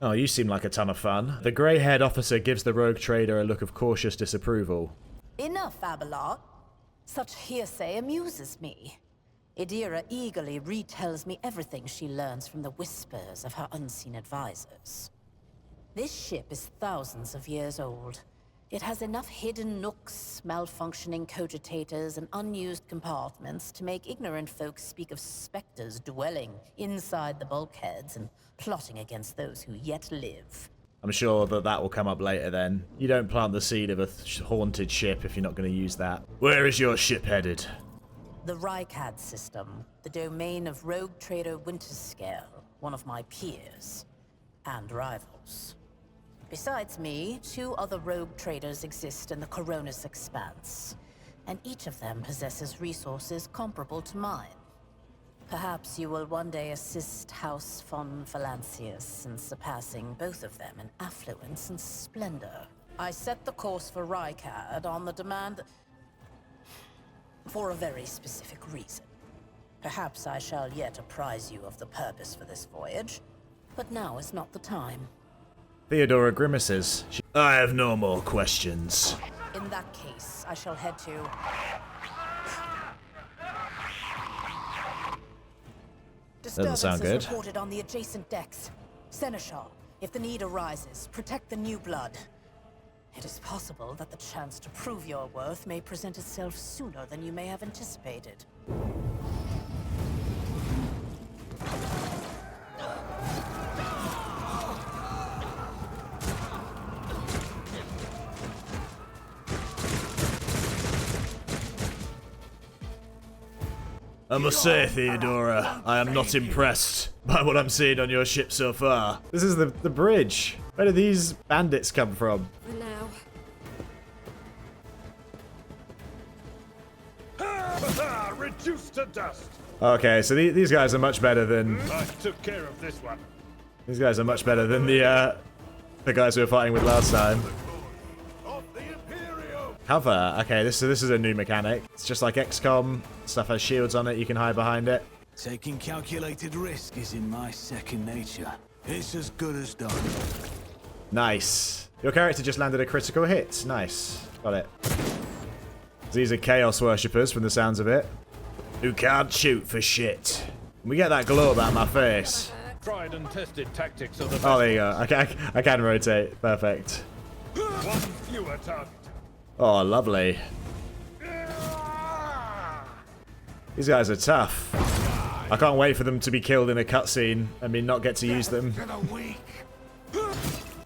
Oh, you seem like a ton of fun. The grey-haired officer gives the rogue trader a look of cautious disapproval. Enough, Abelard. Such hearsay amuses me. Idira eagerly retells me everything she learns from the whispers of her unseen advisors. This ship is thousands of years old, It has enough hidden nooks, malfunctioning cogitators, and unused compartments to make ignorant folks speak of specters dwelling inside the bulkheads and plotting against those who yet live. I'm sure that will come up later then. You don't plant the seed of a haunted ship if you're not going to use that. Where is your ship headed? The Owlcat system, the domain of rogue trader Winterscale, one of my peers and rivals. Besides me, 2 other rogue traders exist in the Coronis Expanse, and each of them possesses resources comparable to mine. Perhaps you will one day assist House von Valancius in surpassing both of them in affluence and splendor. I set the course for Owlcat on the demand for a very specific reason. Perhaps I shall yet apprise you of the purpose for this voyage, but now is not the time. Theodora grimaces. I have no more questions. In that case, I shall head to... Doesn't sound good. Disturbances reported on the adjacent decks. Seneschal, if the need arises, protect the new blood. It is possible that the chance to prove your worth may present itself sooner than you may have anticipated. I must say, Theodora, I am not impressed by what I'm seeing on your ship so far. This is the bridge. Where do these bandits come from? For now. Reduced to dust. Okay, so these guys are much better than... I took care of this one. These guys are much better than the guys we were fighting with last time. Of the Imperium. Cover. Okay, this is a new mechanic. It's just like XCOM. Stuff has shields on it. You can hide behind it. Taking calculated risk is in my second nature. It's as good as done. Nice. Your character just landed a critical hit. Nice. Got it. These are Chaos Worshippers from the sounds of it. Who can't shoot for shit. We get that globe out of my face. Tried and tested tactics of the Oh, there you go. I can rotate. Perfect. one fewer target. Oh, lovely. These guys are tough. I can't wait for them to be killed in a cutscene. I mean, not get to use them.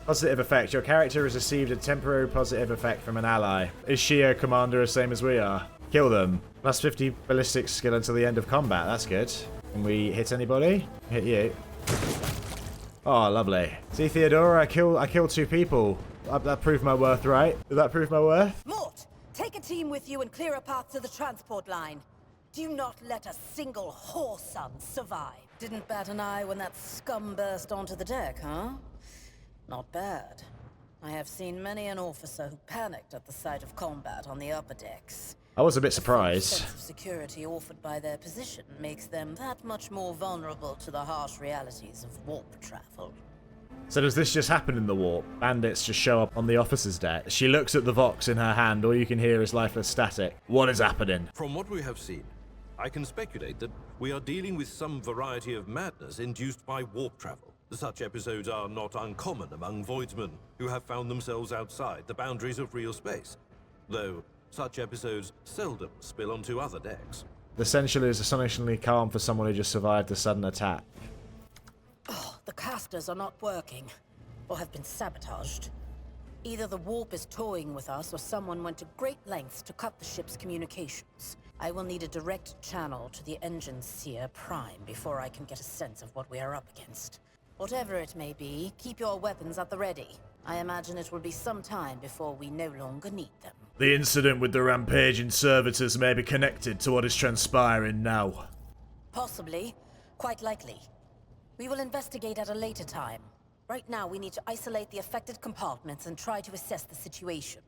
Positive effect. Your character has received a temporary positive effect from an ally. Is she a commander the same as we are? Kill them. Plus 50 ballistic skill until the end of combat. That's good. Can we hit anybody? Hit you. Oh, lovely. See, Theodora, I killed 2 people. That proved my worth, right? Did that prove my worth? Mort, take a team with you and clear a path to the transport line. Do not let a single whoreson survive. Didn't bat an eye when that scum burst onto the deck, huh? Not bad. I have seen many an officer who panicked at the sight of combat on the upper decks. I was a bit The surprised. sense of security offered by their position makes them that much more vulnerable to the harsh realities of warp travel. So does this just happen in the warp? Bandits just show up on the officer's deck. She looks at the Vox in her hand. All you can hear is lifeless static. What is happening? From what we have seen, I can speculate that we are dealing with some variety of madness induced by warp travel. Such episodes are not uncommon among voidsmen who have found themselves outside the boundaries of real space, though such episodes seldom spill onto other decks. The Sensual is astonishingly calm for someone who just survived a sudden attack. Oh, the casters are not working, or have been sabotaged. Either the warp is toying with us, or someone went to great lengths to cut the ship's communications. I will need a direct channel to the engine seer prime before I can get a sense of what we are up against. Whatever it may be, keep your weapons at the ready. I imagine it will be some time before we no longer need them. The incident with the rampaging servitors may be connected to what is transpiring now. Possibly. Quite likely. We will investigate at a later time. Right now, we need to isolate the affected compartments and try to assess the situation.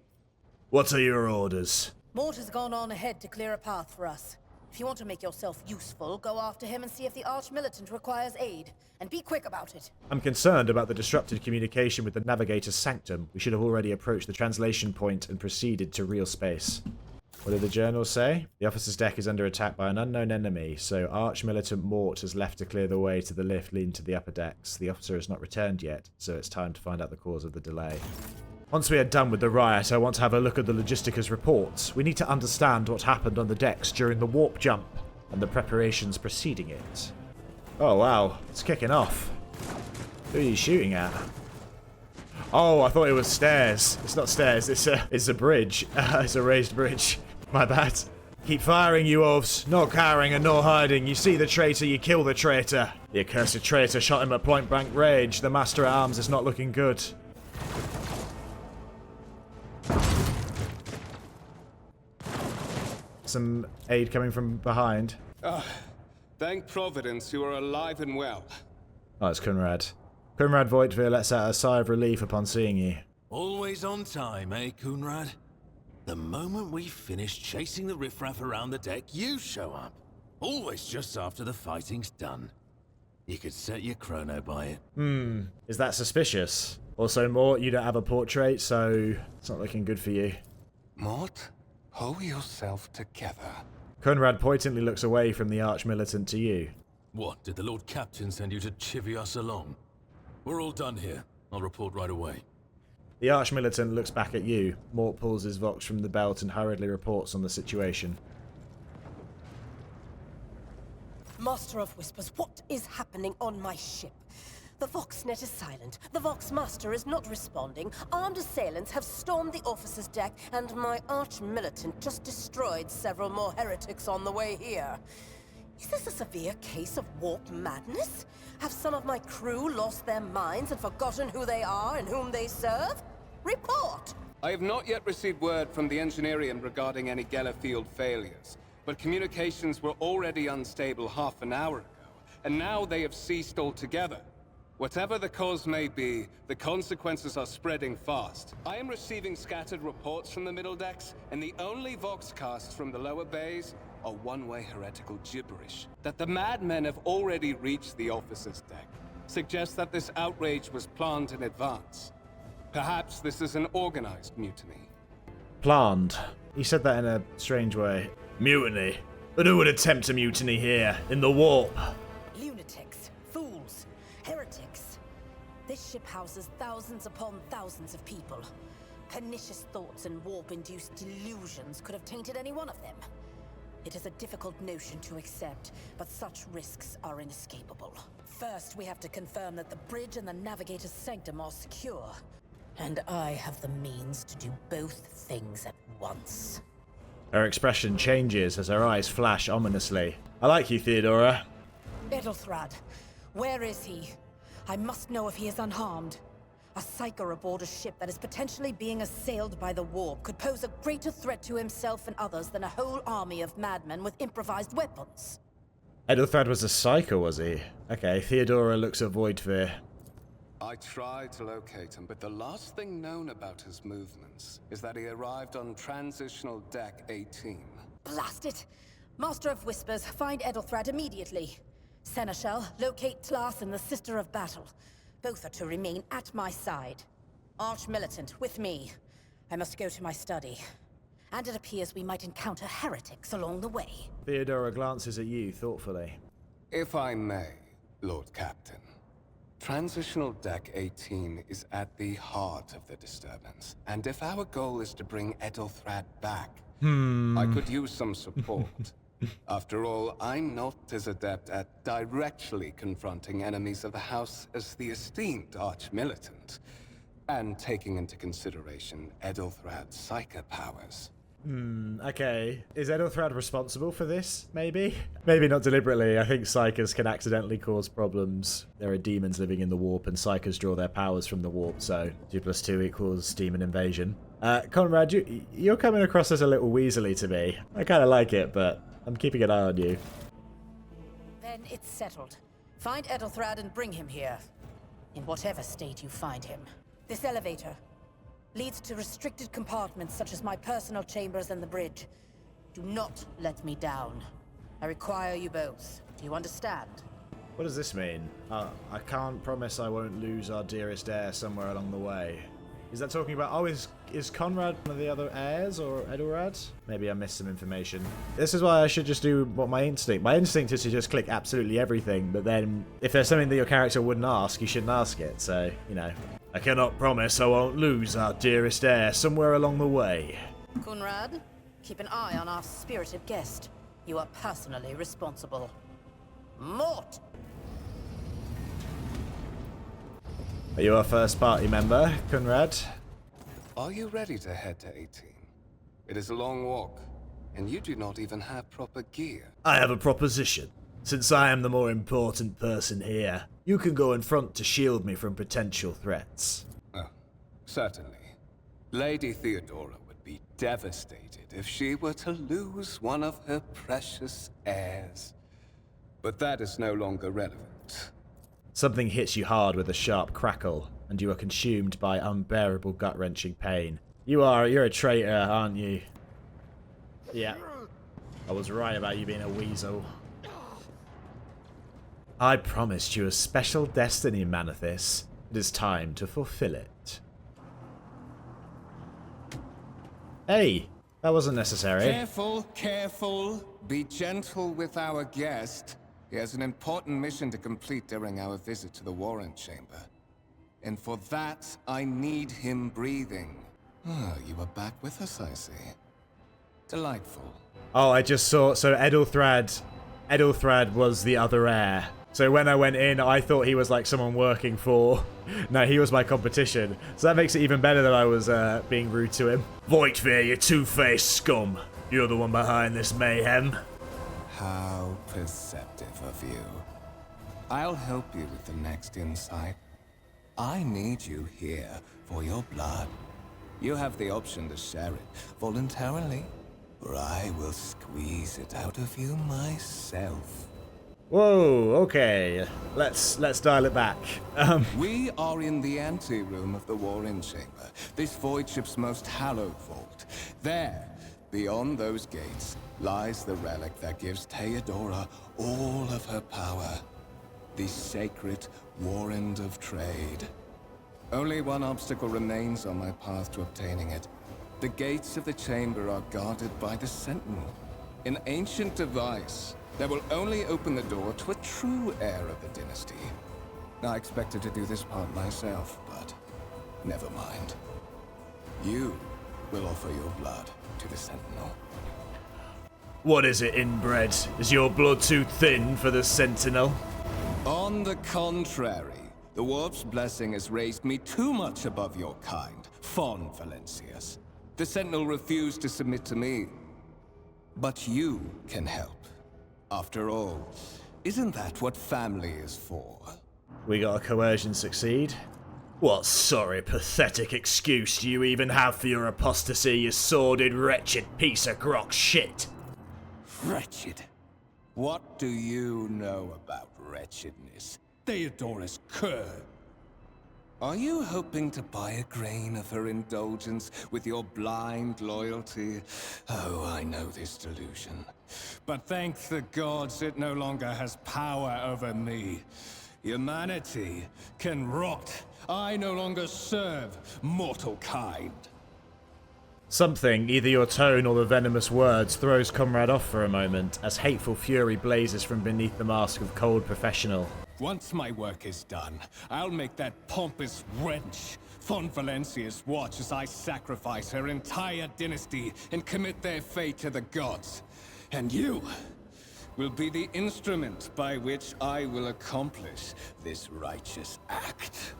What are your orders? Mort has gone on ahead to clear a path for us. If you want to make yourself useful, go after him and see if the Arch-Militant requires aid. And be quick about it. I'm concerned about the disrupted communication with the Navigator's Sanctum. We should have already approached the translation point and proceeded to real space. What did the journal say? The officer's deck is under attack by an unknown enemy, so Arch-Militant Mort has left to clear the way to the lift leading to the upper decks. The officer has not returned yet, so it's time to find out the cause of the delay. Once we are done with the riot, I want to have a look at the Logisticus reports. We need to understand what happened on the decks during the warp jump and the preparations preceding it. Oh wow, it's kicking off. Who are you shooting at? Oh, I thought it was stairs. It's not stairs, it's a bridge. It's a raised bridge. My bad. Keep firing, you oafs. Not cowering and nor hiding. You see the traitor, you kill the traitor. The accursed traitor shot him at point-blank range. The Master at Arms is not looking good. Some aid coming from behind. Thank Providence you are alive and well. Oh, it's Conrad. Conrad Voitvir lets out a sigh of relief upon seeing you. Always on time, eh, Conrad? The moment we finish chasing the riffraff around the deck, you show up. Always just after the fighting's done. You could set your chrono by it. Is that suspicious? Also, Mort, you don't have a portrait, so it's not looking good for you. Mort, hold yourself together. Conrad pointedly looks away from the arch-militant to you. What, did the Lord Captain send you to chivvy us along? We're all done here. I'll report right away. The arch-militant looks back at you. Mort pulls his Vox from the belt and hurriedly reports on the situation. Master of Whispers, what is happening on my ship? The Voxnet is silent. The Vox Master is not responding. Armed assailants have stormed the officer's deck, and my arch-militant just destroyed several more heretics on the way here. Is this a severe case of warp madness? Have some of my crew lost their minds and forgotten who they are and whom they serve? Report! I have not yet received word from the Engineerium regarding any Gellerfield failures, but communications were already unstable half an hour ago, and now they have ceased altogether. Whatever the cause may be, the consequences are spreading fast. I am receiving scattered reports from the middle decks, and the only Voxcasts from the lower bays are one-way heretical gibberish. That the madmen have already reached the officer's deck suggests that this outrage was planned in advance. Perhaps this is an organized mutiny. Planned. He said that in a strange way. Mutiny? But who would attempt a mutiny here, in the warp? Lunatics, fools, heretics. This ship houses thousands upon thousands of people. Pernicious thoughts and warp-induced delusions could have tainted any one of them. It is a difficult notion to accept, but such risks are inescapable. First, we have to confirm that the bridge and the navigator's sanctum are secure. And I have the means to do both things at once. Her expression changes as her eyes flash ominously. I like you, Theodora. Edelthrad, where is he? I must know if he is unharmed. A psyker aboard a ship that is potentially being assailed by the warp could pose a greater threat to himself and others than a whole army of madmen with improvised weapons. Edelthrad was a psyker, was he? Okay, Theodora looks at Voidvir. I tried to locate him, but the last thing known about his movements is that he arrived on Transitional Deck 18. Blast it! Master of Whispers, find Edelthrad immediately. Seneschal, locate Tlas and the Sister of Battle. Both are to remain at my side. Arch-militant, with me. I must go to my study. And it appears we might encounter heretics along the way. Theodora glances at you thoughtfully. If I may, Lord Captain. Transitional Deck 18 is at the heart of the disturbance. And if our goal is to bring Edelthrad back, I could use some support. After all, I'm not as adept at directly confronting enemies of the House as the esteemed Arch-Militant, and taking into consideration Edelthrad's psyker powers. Okay. Is Edelthrad responsible for this, maybe? Maybe not deliberately. I think psykers can accidentally cause problems. There are demons living in the warp, and psykers draw their powers from the warp, so 2 + 2 equals demon invasion. Conrad, you're coming across as a little weaselly to me. I kind of like it, but I'm keeping an eye on you. Then it's settled. Find Edelthrad and bring him here. In whatever state you find him. This elevator leads to restricted compartments such as my personal chambers and the bridge. Do not let me down. I require you both. Do you understand? What does this mean? I can't promise I won't lose our dearest heir somewhere along the way. Is that talking about... Oh, is Conrad one of the other heirs, or Abelard? Maybe I missed some information. This is why I should just do what my instinct... My instinct is to just click absolutely everything, but then if there's something that your character wouldn't ask, you shouldn't ask it. So, you know. I cannot promise I won't lose our dearest heir somewhere along the way. Conrad, keep an eye on our spirited guest. You are personally responsible. Mort! Are you our first party member, Conrad? Are you ready to head to 18? It is a long walk, and you do not even have proper gear. I have a proposition. Since I am the more important person here, you can go in front to shield me from potential threats. Oh, certainly. Lady Theodora would be devastated if she were to lose one of her precious heirs. But that is no longer relevant. Something hits you hard with a sharp crackle, and you are consumed by unbearable gut-wrenching pain. You're a traitor, aren't you? Yeah. I was right about you being a weasel. I promised you a special destiny, Manithis. It is time to fulfill it. Hey, that wasn't necessary. Careful, careful. Be gentle with our guest. He has an important mission to complete during our visit to the Warrant Chamber. And for that, I need him breathing. Oh, you are back with us, I see. Delightful. Oh, I just saw... So Edelthrad was the other heir. So when I went in, I thought he was like someone working for... No, he was my competition. So that makes it even better that I was being rude to him. Voigtveer, you two-faced scum. You're the one behind this mayhem. How perceptive of you. I'll help you with the next insight. I need you here for your blood. You have the option to share it voluntarily, or I will squeeze it out of you myself. Whoa, okay. Let's dial it back. We are in the anteroom of the Warrant Chamber, this void ship's most hallowed vault. There, beyond those gates, lies the relic that gives Theodora all of her power. The sacred Warrant of Trade. Only one obstacle remains on my path to obtaining it. The gates of the chamber are guarded by the Sentinel, an ancient device that will only open the door to a true heir of the dynasty. I expected to do this part myself, but never mind. You will offer your blood to the Sentinel. What is it, inbred? Is your blood too thin for the Sentinel? On the contrary, the Warp's blessing has raised me too much above your kind, von Valancius. The Sentinel refused to submit to me. But you can help. After all, isn't that what family is for? We got a coercion succeed. What sorry, pathetic excuse do you even have for your apostasy, you sordid, wretched piece of grok shit? Wretched? What do you know about wretchedness? Theodora's cur. Are you hoping to buy a grain of her indulgence with your blind loyalty? Oh, I know this delusion. But thank the gods it no longer has power over me. Humanity can rot. I no longer serve mortal kind. Something, either your tone or the venomous words, throws Comrade off for a moment, as hateful fury blazes from beneath the mask of cold professional. Once my work is done, I'll make that pompous wench von Valancius watch as I sacrifice her entire dynasty and commit their fate to the gods. And you will be the instrument by which I will accomplish this righteous act.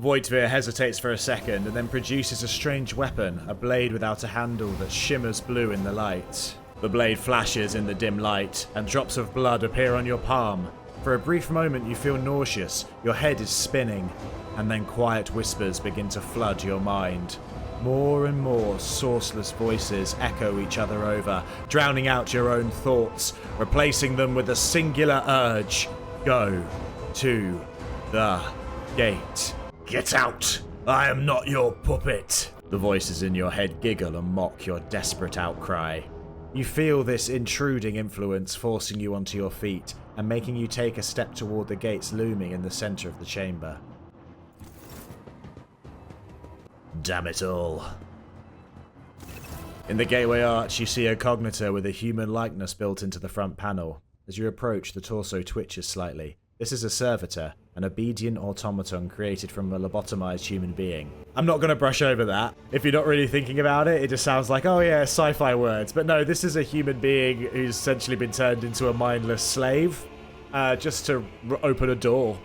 Voigtveer hesitates for a second and then produces a strange weapon, a blade without a handle that shimmers blue in the light. The blade flashes in the dim light, and drops of blood appear on your palm. For a brief moment you feel nauseous, your head is spinning, and then quiet whispers begin to flood your mind. More and more sourceless voices echo each other over, drowning out your own thoughts, replacing them with a singular urge. Go to the gate. Get out! I am not your puppet! The voices in your head giggle and mock your desperate outcry. You feel this intruding influence forcing you onto your feet and making you take a step toward the gates looming in the center of the chamber. Damn it all. In the gateway arch, you see a cognitor with a human likeness built into the front panel. As you approach, the torso twitches slightly. This is a servitor, an obedient automaton created from a lobotomized human being. I'm not going to brush over that. If you're not really thinking about it, it just sounds like, oh yeah, sci-fi words. But no, this is a human being who's essentially been turned into a mindless slave, just to open a door.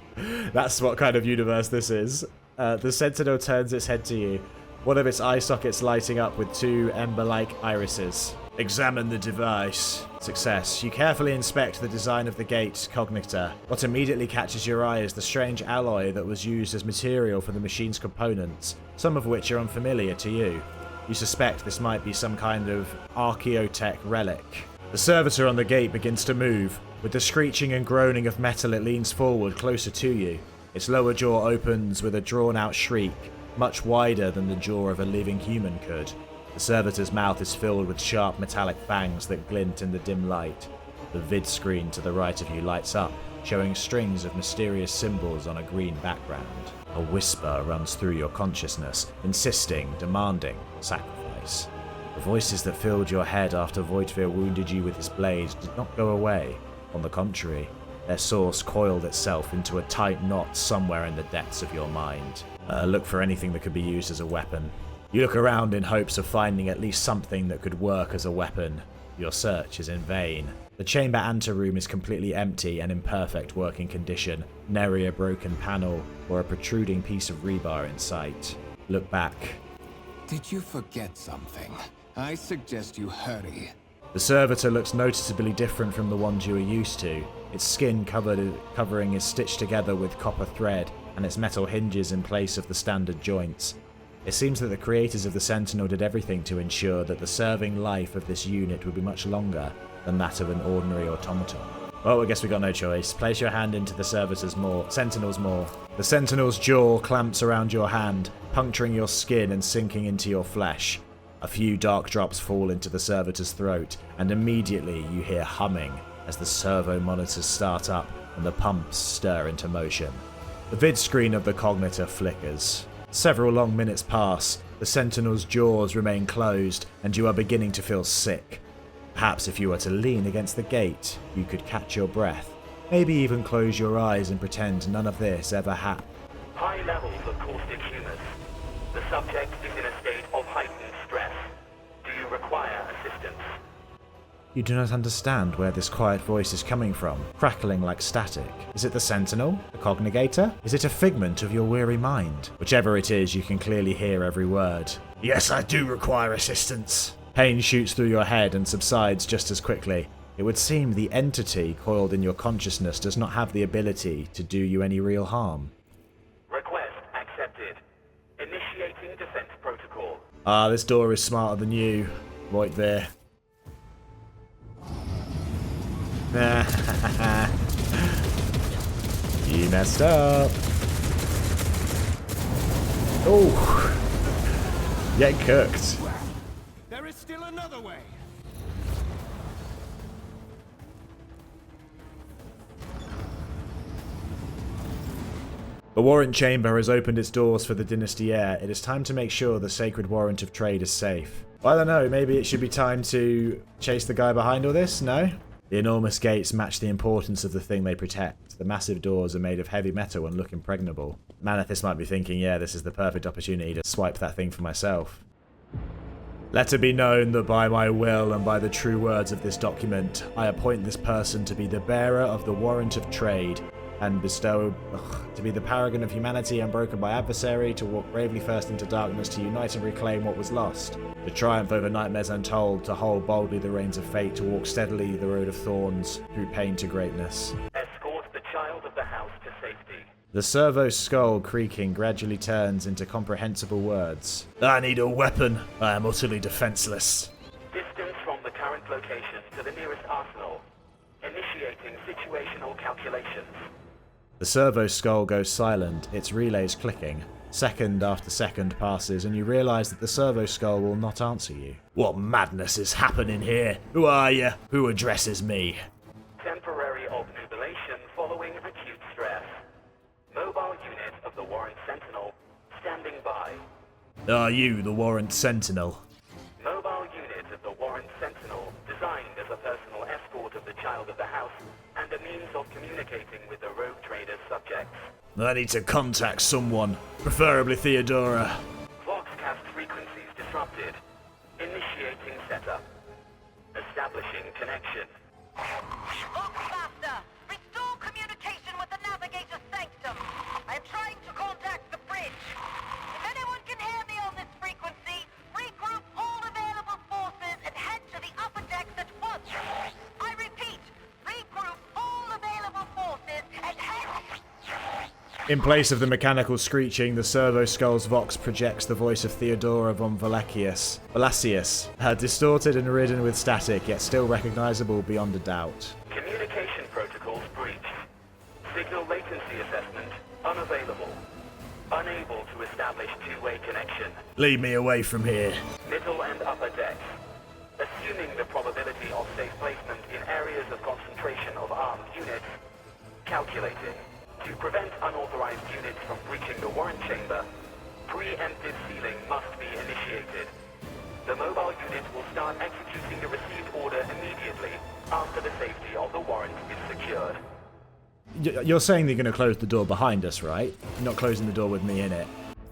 That's what kind of universe this is. The Sentinel turns its head to you, one of its eye sockets lighting up with two ember-like irises. Examine the device. Success. You carefully inspect the design of the gate, Cognitor. What immediately catches your eye is the strange alloy that was used as material for the machine's components, some of which are unfamiliar to you. You suspect this might be some kind of archaeotech relic. The servitor on the gate begins to move. With the screeching and groaning of metal, it leans forward closer to you. Its lower jaw opens with a drawn-out shriek, much wider than the jaw of a living human could. The servitor's mouth is filled with sharp metallic fangs that glint in the dim light. The vid screen to the right of you lights up, showing strings of mysterious symbols on a green background. A whisper runs through your consciousness, insisting, demanding, sacrifice. The voices that filled your head after Voidfear wounded you with his blade did not go away. On the contrary, their source coiled itself into a tight knot somewhere in the depths of your mind. Look for anything that could be used as a weapon. You look around in hopes of finding at least something that could work as a weapon. Your search is in vain. The chamber anteroom is completely empty and in perfect working condition, nary a broken panel or a protruding piece of rebar in sight. Look back. Did you forget something? I suggest you hurry. The servitor looks noticeably different from the ones you are used to. Its skin covering is stitched together with copper thread, and its metal hinges in place of the standard joints. It seems that the creators of the Sentinel did everything to ensure that the serving life of this unit would be much longer than that of an ordinary automaton. Well, I guess we got no choice. Place your hand into the Sentinel's maw. The Sentinel's jaw clamps around your hand, puncturing your skin and sinking into your flesh. A few dark drops fall into the servitor's throat, and immediately you hear humming as the servo monitors start up and the pumps stir into motion. The vid screen of the Cognitor flickers. Several long minutes pass, the Sentinel's jaws remain closed, and you are beginning to feel sick. Perhaps if you were to lean against the gate, you could catch your breath. Maybe even close your eyes and pretend none of this ever happened. High levels of caustic humus. The subject is in a state of heightened stress. Do you require assistance? You do not understand where this quiet voice is coming from, crackling like static. Is it the Sentinel? The Cognigator? Is it a figment of your weary mind? Whichever it is, you can clearly hear every word. Yes, I do require assistance. Pain shoots through your head and subsides just as quickly. It would seem the entity coiled in your consciousness does not have the ability to do you any real harm. Request accepted. Initiating defense protocol. Ah, this door is smarter than you. Right there. You messed up. Oh, get cooked. There is still another way. The Warrant Chamber has opened its doors for the Dynasty heir. It is time to make sure the Sacred Warrant of Trade is safe. I don't know, maybe it should be time to chase the guy behind all this? No? The enormous gates match the importance of the thing they protect. The massive doors are made of heavy metal and look impregnable. Manithis might be thinking, yeah, this is the perfect opportunity to swipe that thing for myself. Let it be known that by my will and by the true words of this document, I appoint this person to be the bearer of the Warrant of Trade, and bestow to be the paragon of humanity unbroken by adversary, to walk bravely first into darkness, to unite and reclaim what was lost, to triumph over nightmares untold, to hold boldly the reins of fate, to walk steadily the road of thorns, through pain to greatness. Escort the child of the house to safety. The servo skull creaking gradually turns into comprehensible words. I need a weapon. I am utterly defenseless. Distance from the current location to the nearest arsenal. Initiating situational calculations. The servo skull goes silent, its relays clicking. Second after second passes, and you realise that the servo skull will not answer you. What madness is happening here? Who are you? Who addresses me? Temporary obnubilation following acute stress. Mobile unit of the Warrant Sentinel standing by. Are you the Warrant Sentinel? Mobile unit of the Warrant Sentinel, designed as a personal escort of the child of the house and a means of communicating with the rogue trader's subjects. I need to contact someone, preferably Theodora. Voxcast frequencies disrupted. Initiating setup. Establishing connection. Voxmaster, restore communication with the navigator's sanctum. I am trying to contact the bridge. If anyone can hear me on this frequency, regroup all available forces and head to the upper decks at once. I repeat, regroup all available forces and head... In place of the mechanical screeching, the Servo Skull's Vox projects the voice of Theodora von Valancius, her distorted and ridden with static, yet still recognizable beyond a doubt. Communication protocols breached. Signal latency assessment unavailable. Unable to establish two-way connection. Lead me away from here. Middle and upper decks. Assuming the probability of safe placement in areas of concentration of armed units. Calculating. To prevent unauthorized units from breaching the Warrant Chamber, preemptive sealing must be initiated. The mobile unit will start executing the received order immediately after the safety of the warrant is secured. You're saying they're going to close the door behind us, right? You're not closing the door with me in it.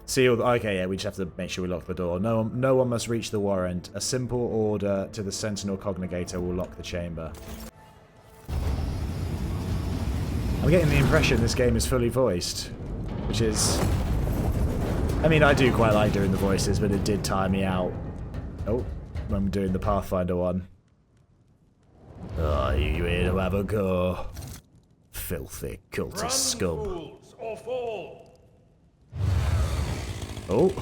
Sealed. Okay, yeah, we just have to make sure we lock the door. No one must reach the warrant. A simple order to the Sentinel Cognigator will lock the chamber. I'm getting the impression this game is fully voiced, which is... I mean, I do quite like doing the voices, but it did tire me out. Oh, when I'm doing the Pathfinder one. Are you here to have a go? Filthy cultist scum. Fools, or fall. Oh.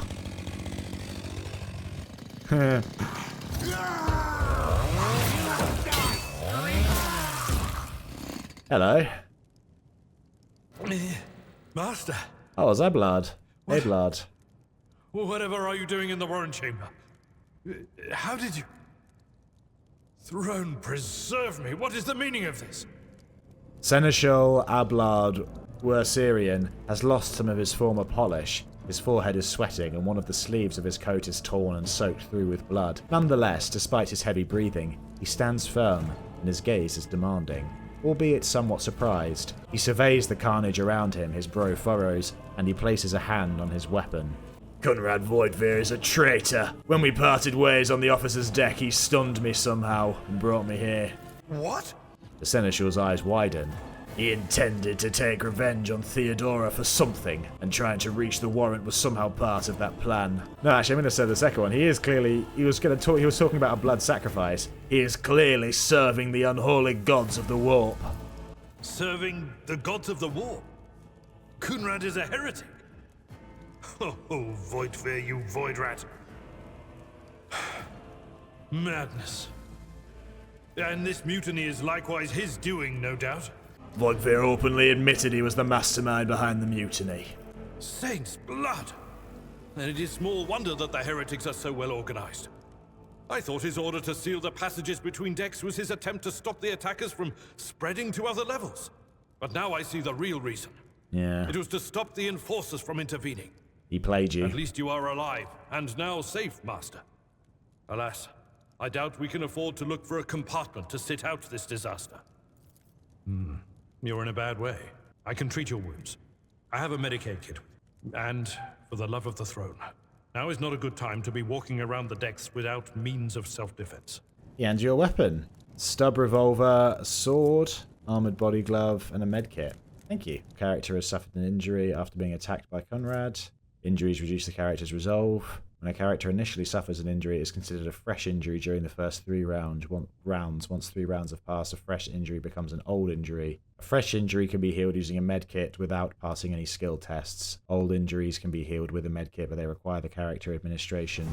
Hello. Master. Oh, it's Abelard. Abelard. Whatever are you doing in the Warrant Chamber? How did you... Throne preserve me. What is the meaning of this? Seneschal Abelard Wurserian has lost some of his former polish. His forehead is sweating, and one of the sleeves of his coat is torn and soaked through with blood. Nonetheless, despite his heavy breathing, he stands firm, and his gaze is demanding. Albeit somewhat surprised, he surveys the carnage around him, his brow furrows, and he places a hand on his weapon. Conrad Voidveer is a traitor. When we parted ways on the officer's deck, he stunned me somehow and brought me here. What? The Seneschal's eyes widen. He intended to take revenge on Theodora for something, and trying to reach the warrant was somehow part of that plan. No, actually, I'm going to say the second one. He was talking about a blood sacrifice. He is clearly serving the unholy gods of the warp. Serving the gods of the warp? Kunrad is a heretic. Oh, Voidveer, you void rat. Madness. And this mutiny is likewise his doing, no doubt. Voidveer openly admitted he was the mastermind behind the mutiny. Saint's blood! Then it is small wonder that the heretics are so well organized. I thought his order to seal the passages between decks was his attempt to stop the attackers from spreading to other levels. But now I see the real reason. Yeah. It was to stop the enforcers from intervening. He played you. At least you are alive, and now safe, Master. Alas, I doubt we can afford to look for a compartment to sit out this disaster. You're in a bad way. I can treat your wounds. I have a Medicaid kit. And, for the love of the throne, now is not a good time to be walking around the decks without means of self-defense. And your weapon. Stub revolver, a sword, armored body glove, and a medkit. Thank you. Character has suffered an injury after being attacked by Conrad. Injuries reduce the character's resolve. When a character initially suffers an injury, it is considered a fresh injury during the first 3 rounds. Once 3 rounds have passed, a fresh injury becomes an old injury. A fresh injury can be healed using a medkit without passing any skill tests. Old injuries can be healed with a medkit, but they require the character administering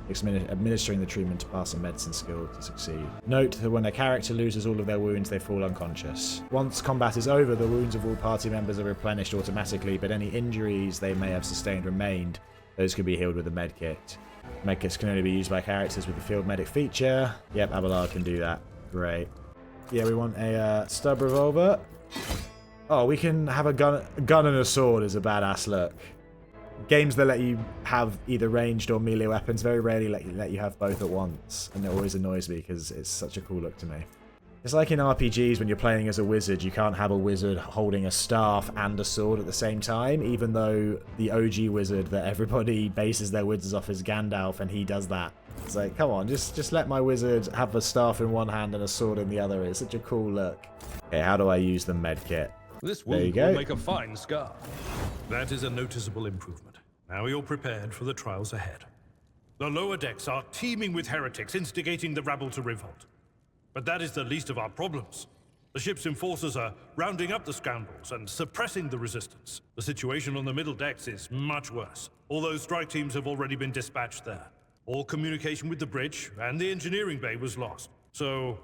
the treatment to pass a medicine skill to succeed. Note that when a character loses all of their wounds, they fall unconscious. Once combat is over, the wounds of all party members are replenished automatically, but any injuries they may have sustained remained. Those can be healed with a medkit. Medkits can only be used by characters with the field medic feature. Yep, Abelard can do that. Great. Yeah, we want a stub revolver. Oh, we can have a gun and a sword is a badass look. games that let you have either ranged or melee weapons very rarely let you have both at once, and it always annoys me because it's such a cool look to me. It's like in RPGs when you're playing as a wizard, you can't have a wizard holding a staff and a sword at the same time, even though the OG wizard that everybody bases their wizards off is Gandalf, and he does that. It's like, come on, just let my wizard have a staff in one hand and a sword in the other. It's such a cool look. Okay, how do I use the medkit? This There you wound go. will make a fine scar. That is a noticeable improvement. Now you're prepared for the trials ahead. The lower decks are teeming with heretics instigating the rabble to revolt. But that is the least of our problems. The ship's enforcers are rounding up the scoundrels and suppressing the resistance. The situation on the middle decks is much worse, although strike teams have already been dispatched there. All communication with the bridge and the engineering bay was lost. So,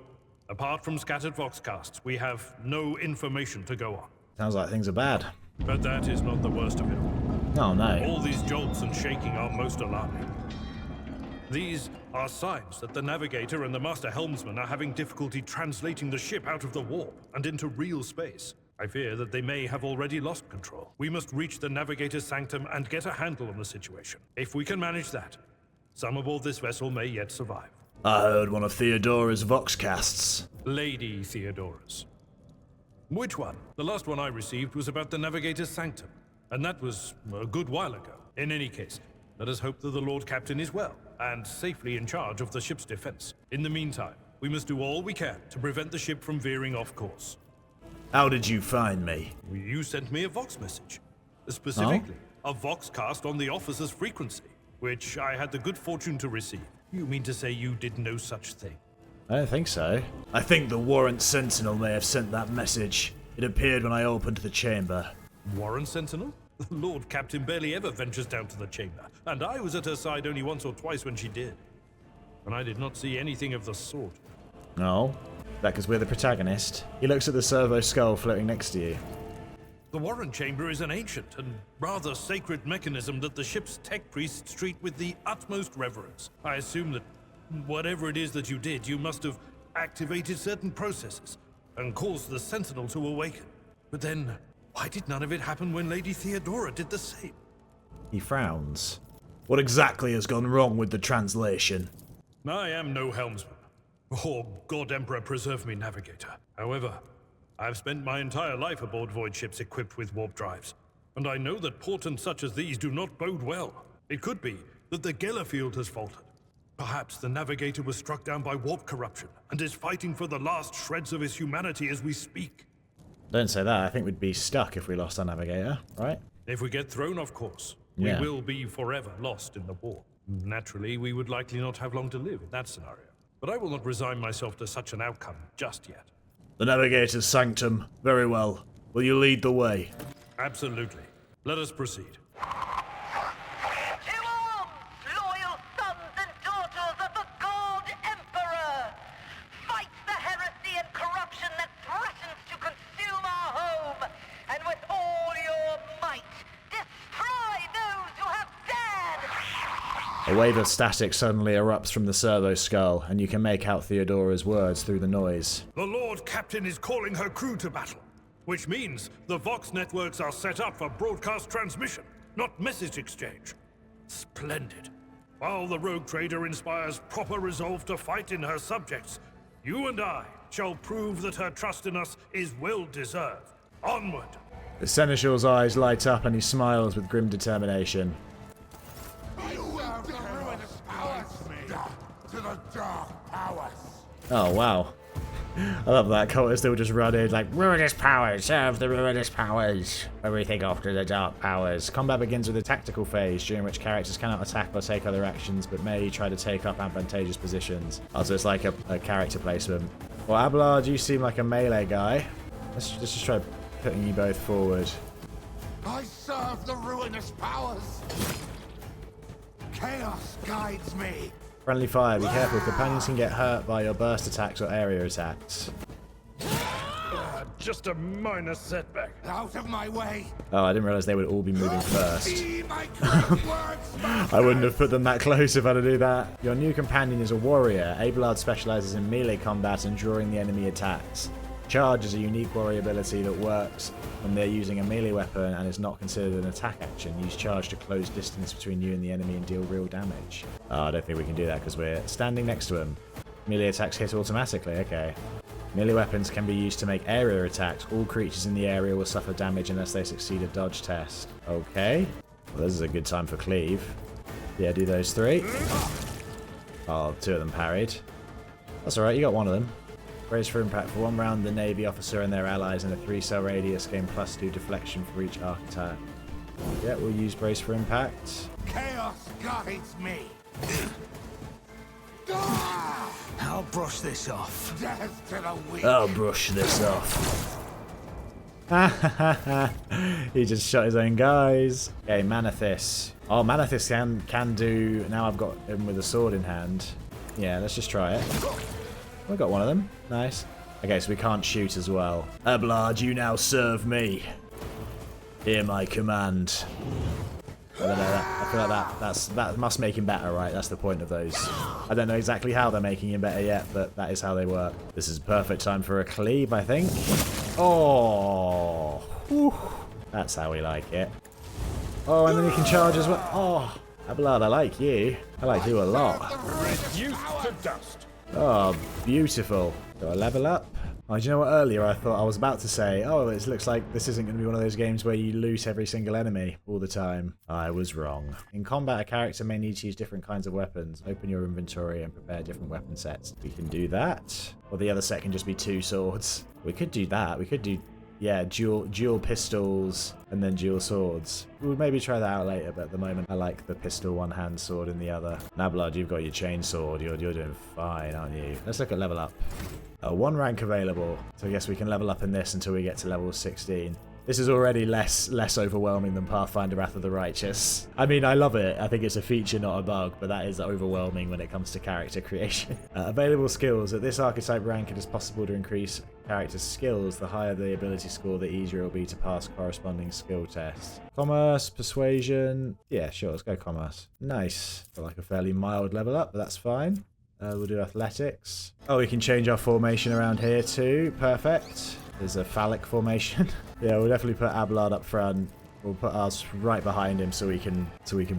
apart from scattered voxcasts, we have no information to go on. Sounds like things are bad. But that is not the worst of it all. Oh no. All these jolts and shaking are most alarming. These are signs that the navigator and the master helmsman are having difficulty translating the ship out of the warp and into real space. I fear that they may have already lost control. We must reach the navigator's sanctum and get a handle on the situation. If we can manage that, some aboard this vessel may yet survive. I heard one of Theodora's voxcasts. Lady Theodora's. Which one? The last one I received was about the navigator's sanctum, and that was a good while ago. In any case, let us hope that the Lord Captain is well and safely in charge of the ship's defense. In the meantime, we must do all we can to prevent the ship from veering off course. How did you find me? You sent me a Vox message. Specifically, a Voxcast on the officer's frequency, which I had the good fortune to receive. You mean to say you did no such thing? I don't think so. I think the Warrant Sentinel may have sent that message. It appeared when I opened the chamber. Warrant Sentinel? The Lord Captain barely ever ventures down to the chamber, and I was at her side only once or twice when she did. And I did not see anything of the sort. No? That because we're the protagonist? He looks at the servo skull floating next to you. The Warrant Chamber is an ancient and rather sacred mechanism that the ship's tech priests treat with the utmost reverence. I assume that whatever it is that you did, you must have activated certain processes and caused the Sentinel to awaken. But then, why did none of it happen when Lady Theodora did the same? He frowns. What exactly has gone wrong with the translation? I am no helmsman. Or, God Emperor preserve me, navigator. However, I've spent my entire life aboard void ships equipped with warp drives, and I know that portents such as these do not bode well. It could be that the Gellerfield has faltered. Perhaps the navigator was struck down by warp corruption and is fighting for the last shreds of his humanity as we speak. Don't say that. I think we'd be stuck if we lost our navigator, right? If we get thrown off course, Yeah. we will be forever lost in the war. Naturally, we would likely not have long to live in that scenario. But I will not resign myself to such an outcome just yet. The navigator's sanctum. Very well. Will you lead the way? Absolutely. Let us proceed. To arms, loyal sons and daughters of the God Emperor! Fight the heresy and corruption that threatens to consume our home, and with all your might, destroy those who have dared! A wave of static suddenly erupts from the servo skull, and you can make out Theodora's words through the noise. The Lord Captain is calling her crew to battle, which means the Vox networks are set up for broadcast transmission, not message exchange. Splendid. While the rogue trader inspires proper resolve to fight in her subjects, you and I shall prove that her trust in us is well deserved. Onward! The Seneschal's eyes light up and he smiles with grim determination. To the dark powers. Oh, wow. I love that. Cultists still just run in like, ruinous powers, serve the ruinous powers. Everything off to the dark powers. Combat begins with a tactical phase, during which characters cannot attack or take other actions, but may try to take up advantageous positions. Also, it's like a character placement. Well, Abelard, you seem like a melee guy. Let's just try putting you both forward. I serve the ruinous powers. Chaos guides me. Friendly fire, be careful. Companions can get hurt by your burst attacks or area attacks. Just a minor setback. Out of my way. Oh, I didn't realize they would all be moving first. See my current words, I wouldn't have put them that close if I'd have do that. Your new companion is a warrior. Abelard specializes in melee combat and drawing the enemy attacks. Charge is a unique warrior ability that works when they're using a melee weapon and is not considered an attack action. Use charge to close distance between you and the enemy and deal real damage. Oh, I don't think we can do that because we're standing next to him. Melee attacks hit automatically, okay. Melee weapons can be used to make area attacks. All creatures in the area will suffer damage unless they succeed a dodge test. Okay. Well, this is a good time for cleave. Yeah, do those 3. Oh, 2 of them parried. That's alright, you got 1 of them. Brace for impact. For 1 round, the Navy officer and their allies in a 3-cell radius gain +2 deflection for each arc attack. Yeah, we'll use brace for impact. Chaos guides me. I'll brush this off. Death to the weak. I'll brush this off. He just shot his own guys. Okay, Manithis. Oh, Manithis can do... Now I've got him with a sword in hand. Yeah, let's just try it. We got 1 of them. Nice. Okay, so we can't shoot as well. Abelard, you now serve me. Hear my command. I don't know. I feel like that must make him better, right? That's the point of those. I don't know exactly how they're making him better yet, but that is how they work. This is perfect time for a cleave, I think. Oh, whew. That's how we like it. Oh, and then he can charge as well. Oh, Abelard, I like you. I like you a lot. Reduced to dust. Oh, beautiful. Do I level up? Oh, do you know what? Earlier I thought I was about to say, oh, it looks like this isn't going to be one of those games where you loot every single enemy all the time. I was wrong. In combat, a character may need to use different kinds of weapons. Open your inventory and prepare different weapon sets. We can do that. Or the other set can just be 2 swords. We could do that. We could do, yeah, dual pistols and then dual swords. We'll maybe try that out later, but at the moment I like the pistol one-hand sword in the other. Abelard, you've got your chain sword. You're doing fine, aren't you? Let's look at level up. 1 rank available, so I guess we can level up in this until we get to level 16. This is already less overwhelming than Pathfinder Wrath of the Righteous. I mean, I love it. I think it's a feature, not a bug, but that is overwhelming when it comes to character creation. Available skills. At this archetype rank, it is possible to increase character skills. The higher the ability score, the easier it will be to pass corresponding skill tests. Commerce, persuasion. Yeah, sure, let's go commerce. Nice. Feel like a fairly mild level up, but that's fine. We'll do athletics. Oh, we can change our formation around here too. Perfect. There's a phallic formation. Yeah, we'll definitely put Abelard up front. We'll put ours right behind him so we can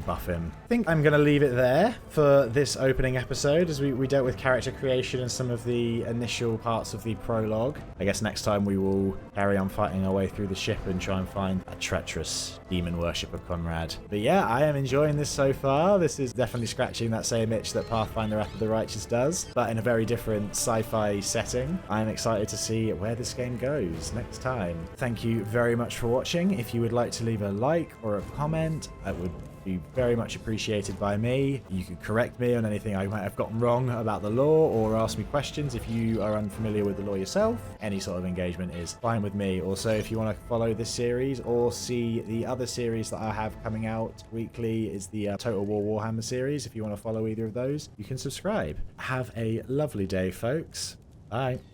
buff him. I think I'm going to leave it there for this opening episode as we dealt with character creation and some of the initial parts of the prologue. I guess next time we will carry on fighting our way through the ship and try and find a treacherous demon worshipper Conrad. But yeah, I am enjoying this so far. This is definitely scratching that same itch that Pathfinder Wrath of the Righteous does, but in a very different sci-fi setting. I'm excited to see where this game goes next time. Thank you very much for watching. If you would like to leave a like or a comment, that would be very much appreciated by me. You could correct me on anything I might have gotten wrong about the law or ask me questions if you are unfamiliar with the law yourself. Any sort of engagement is fine with me. Also, if you want to follow this series or see the other series that I have coming out weekly, is the Total War Warhammer series. If you want to follow either of those, you can subscribe. Have a lovely day, folks. Bye.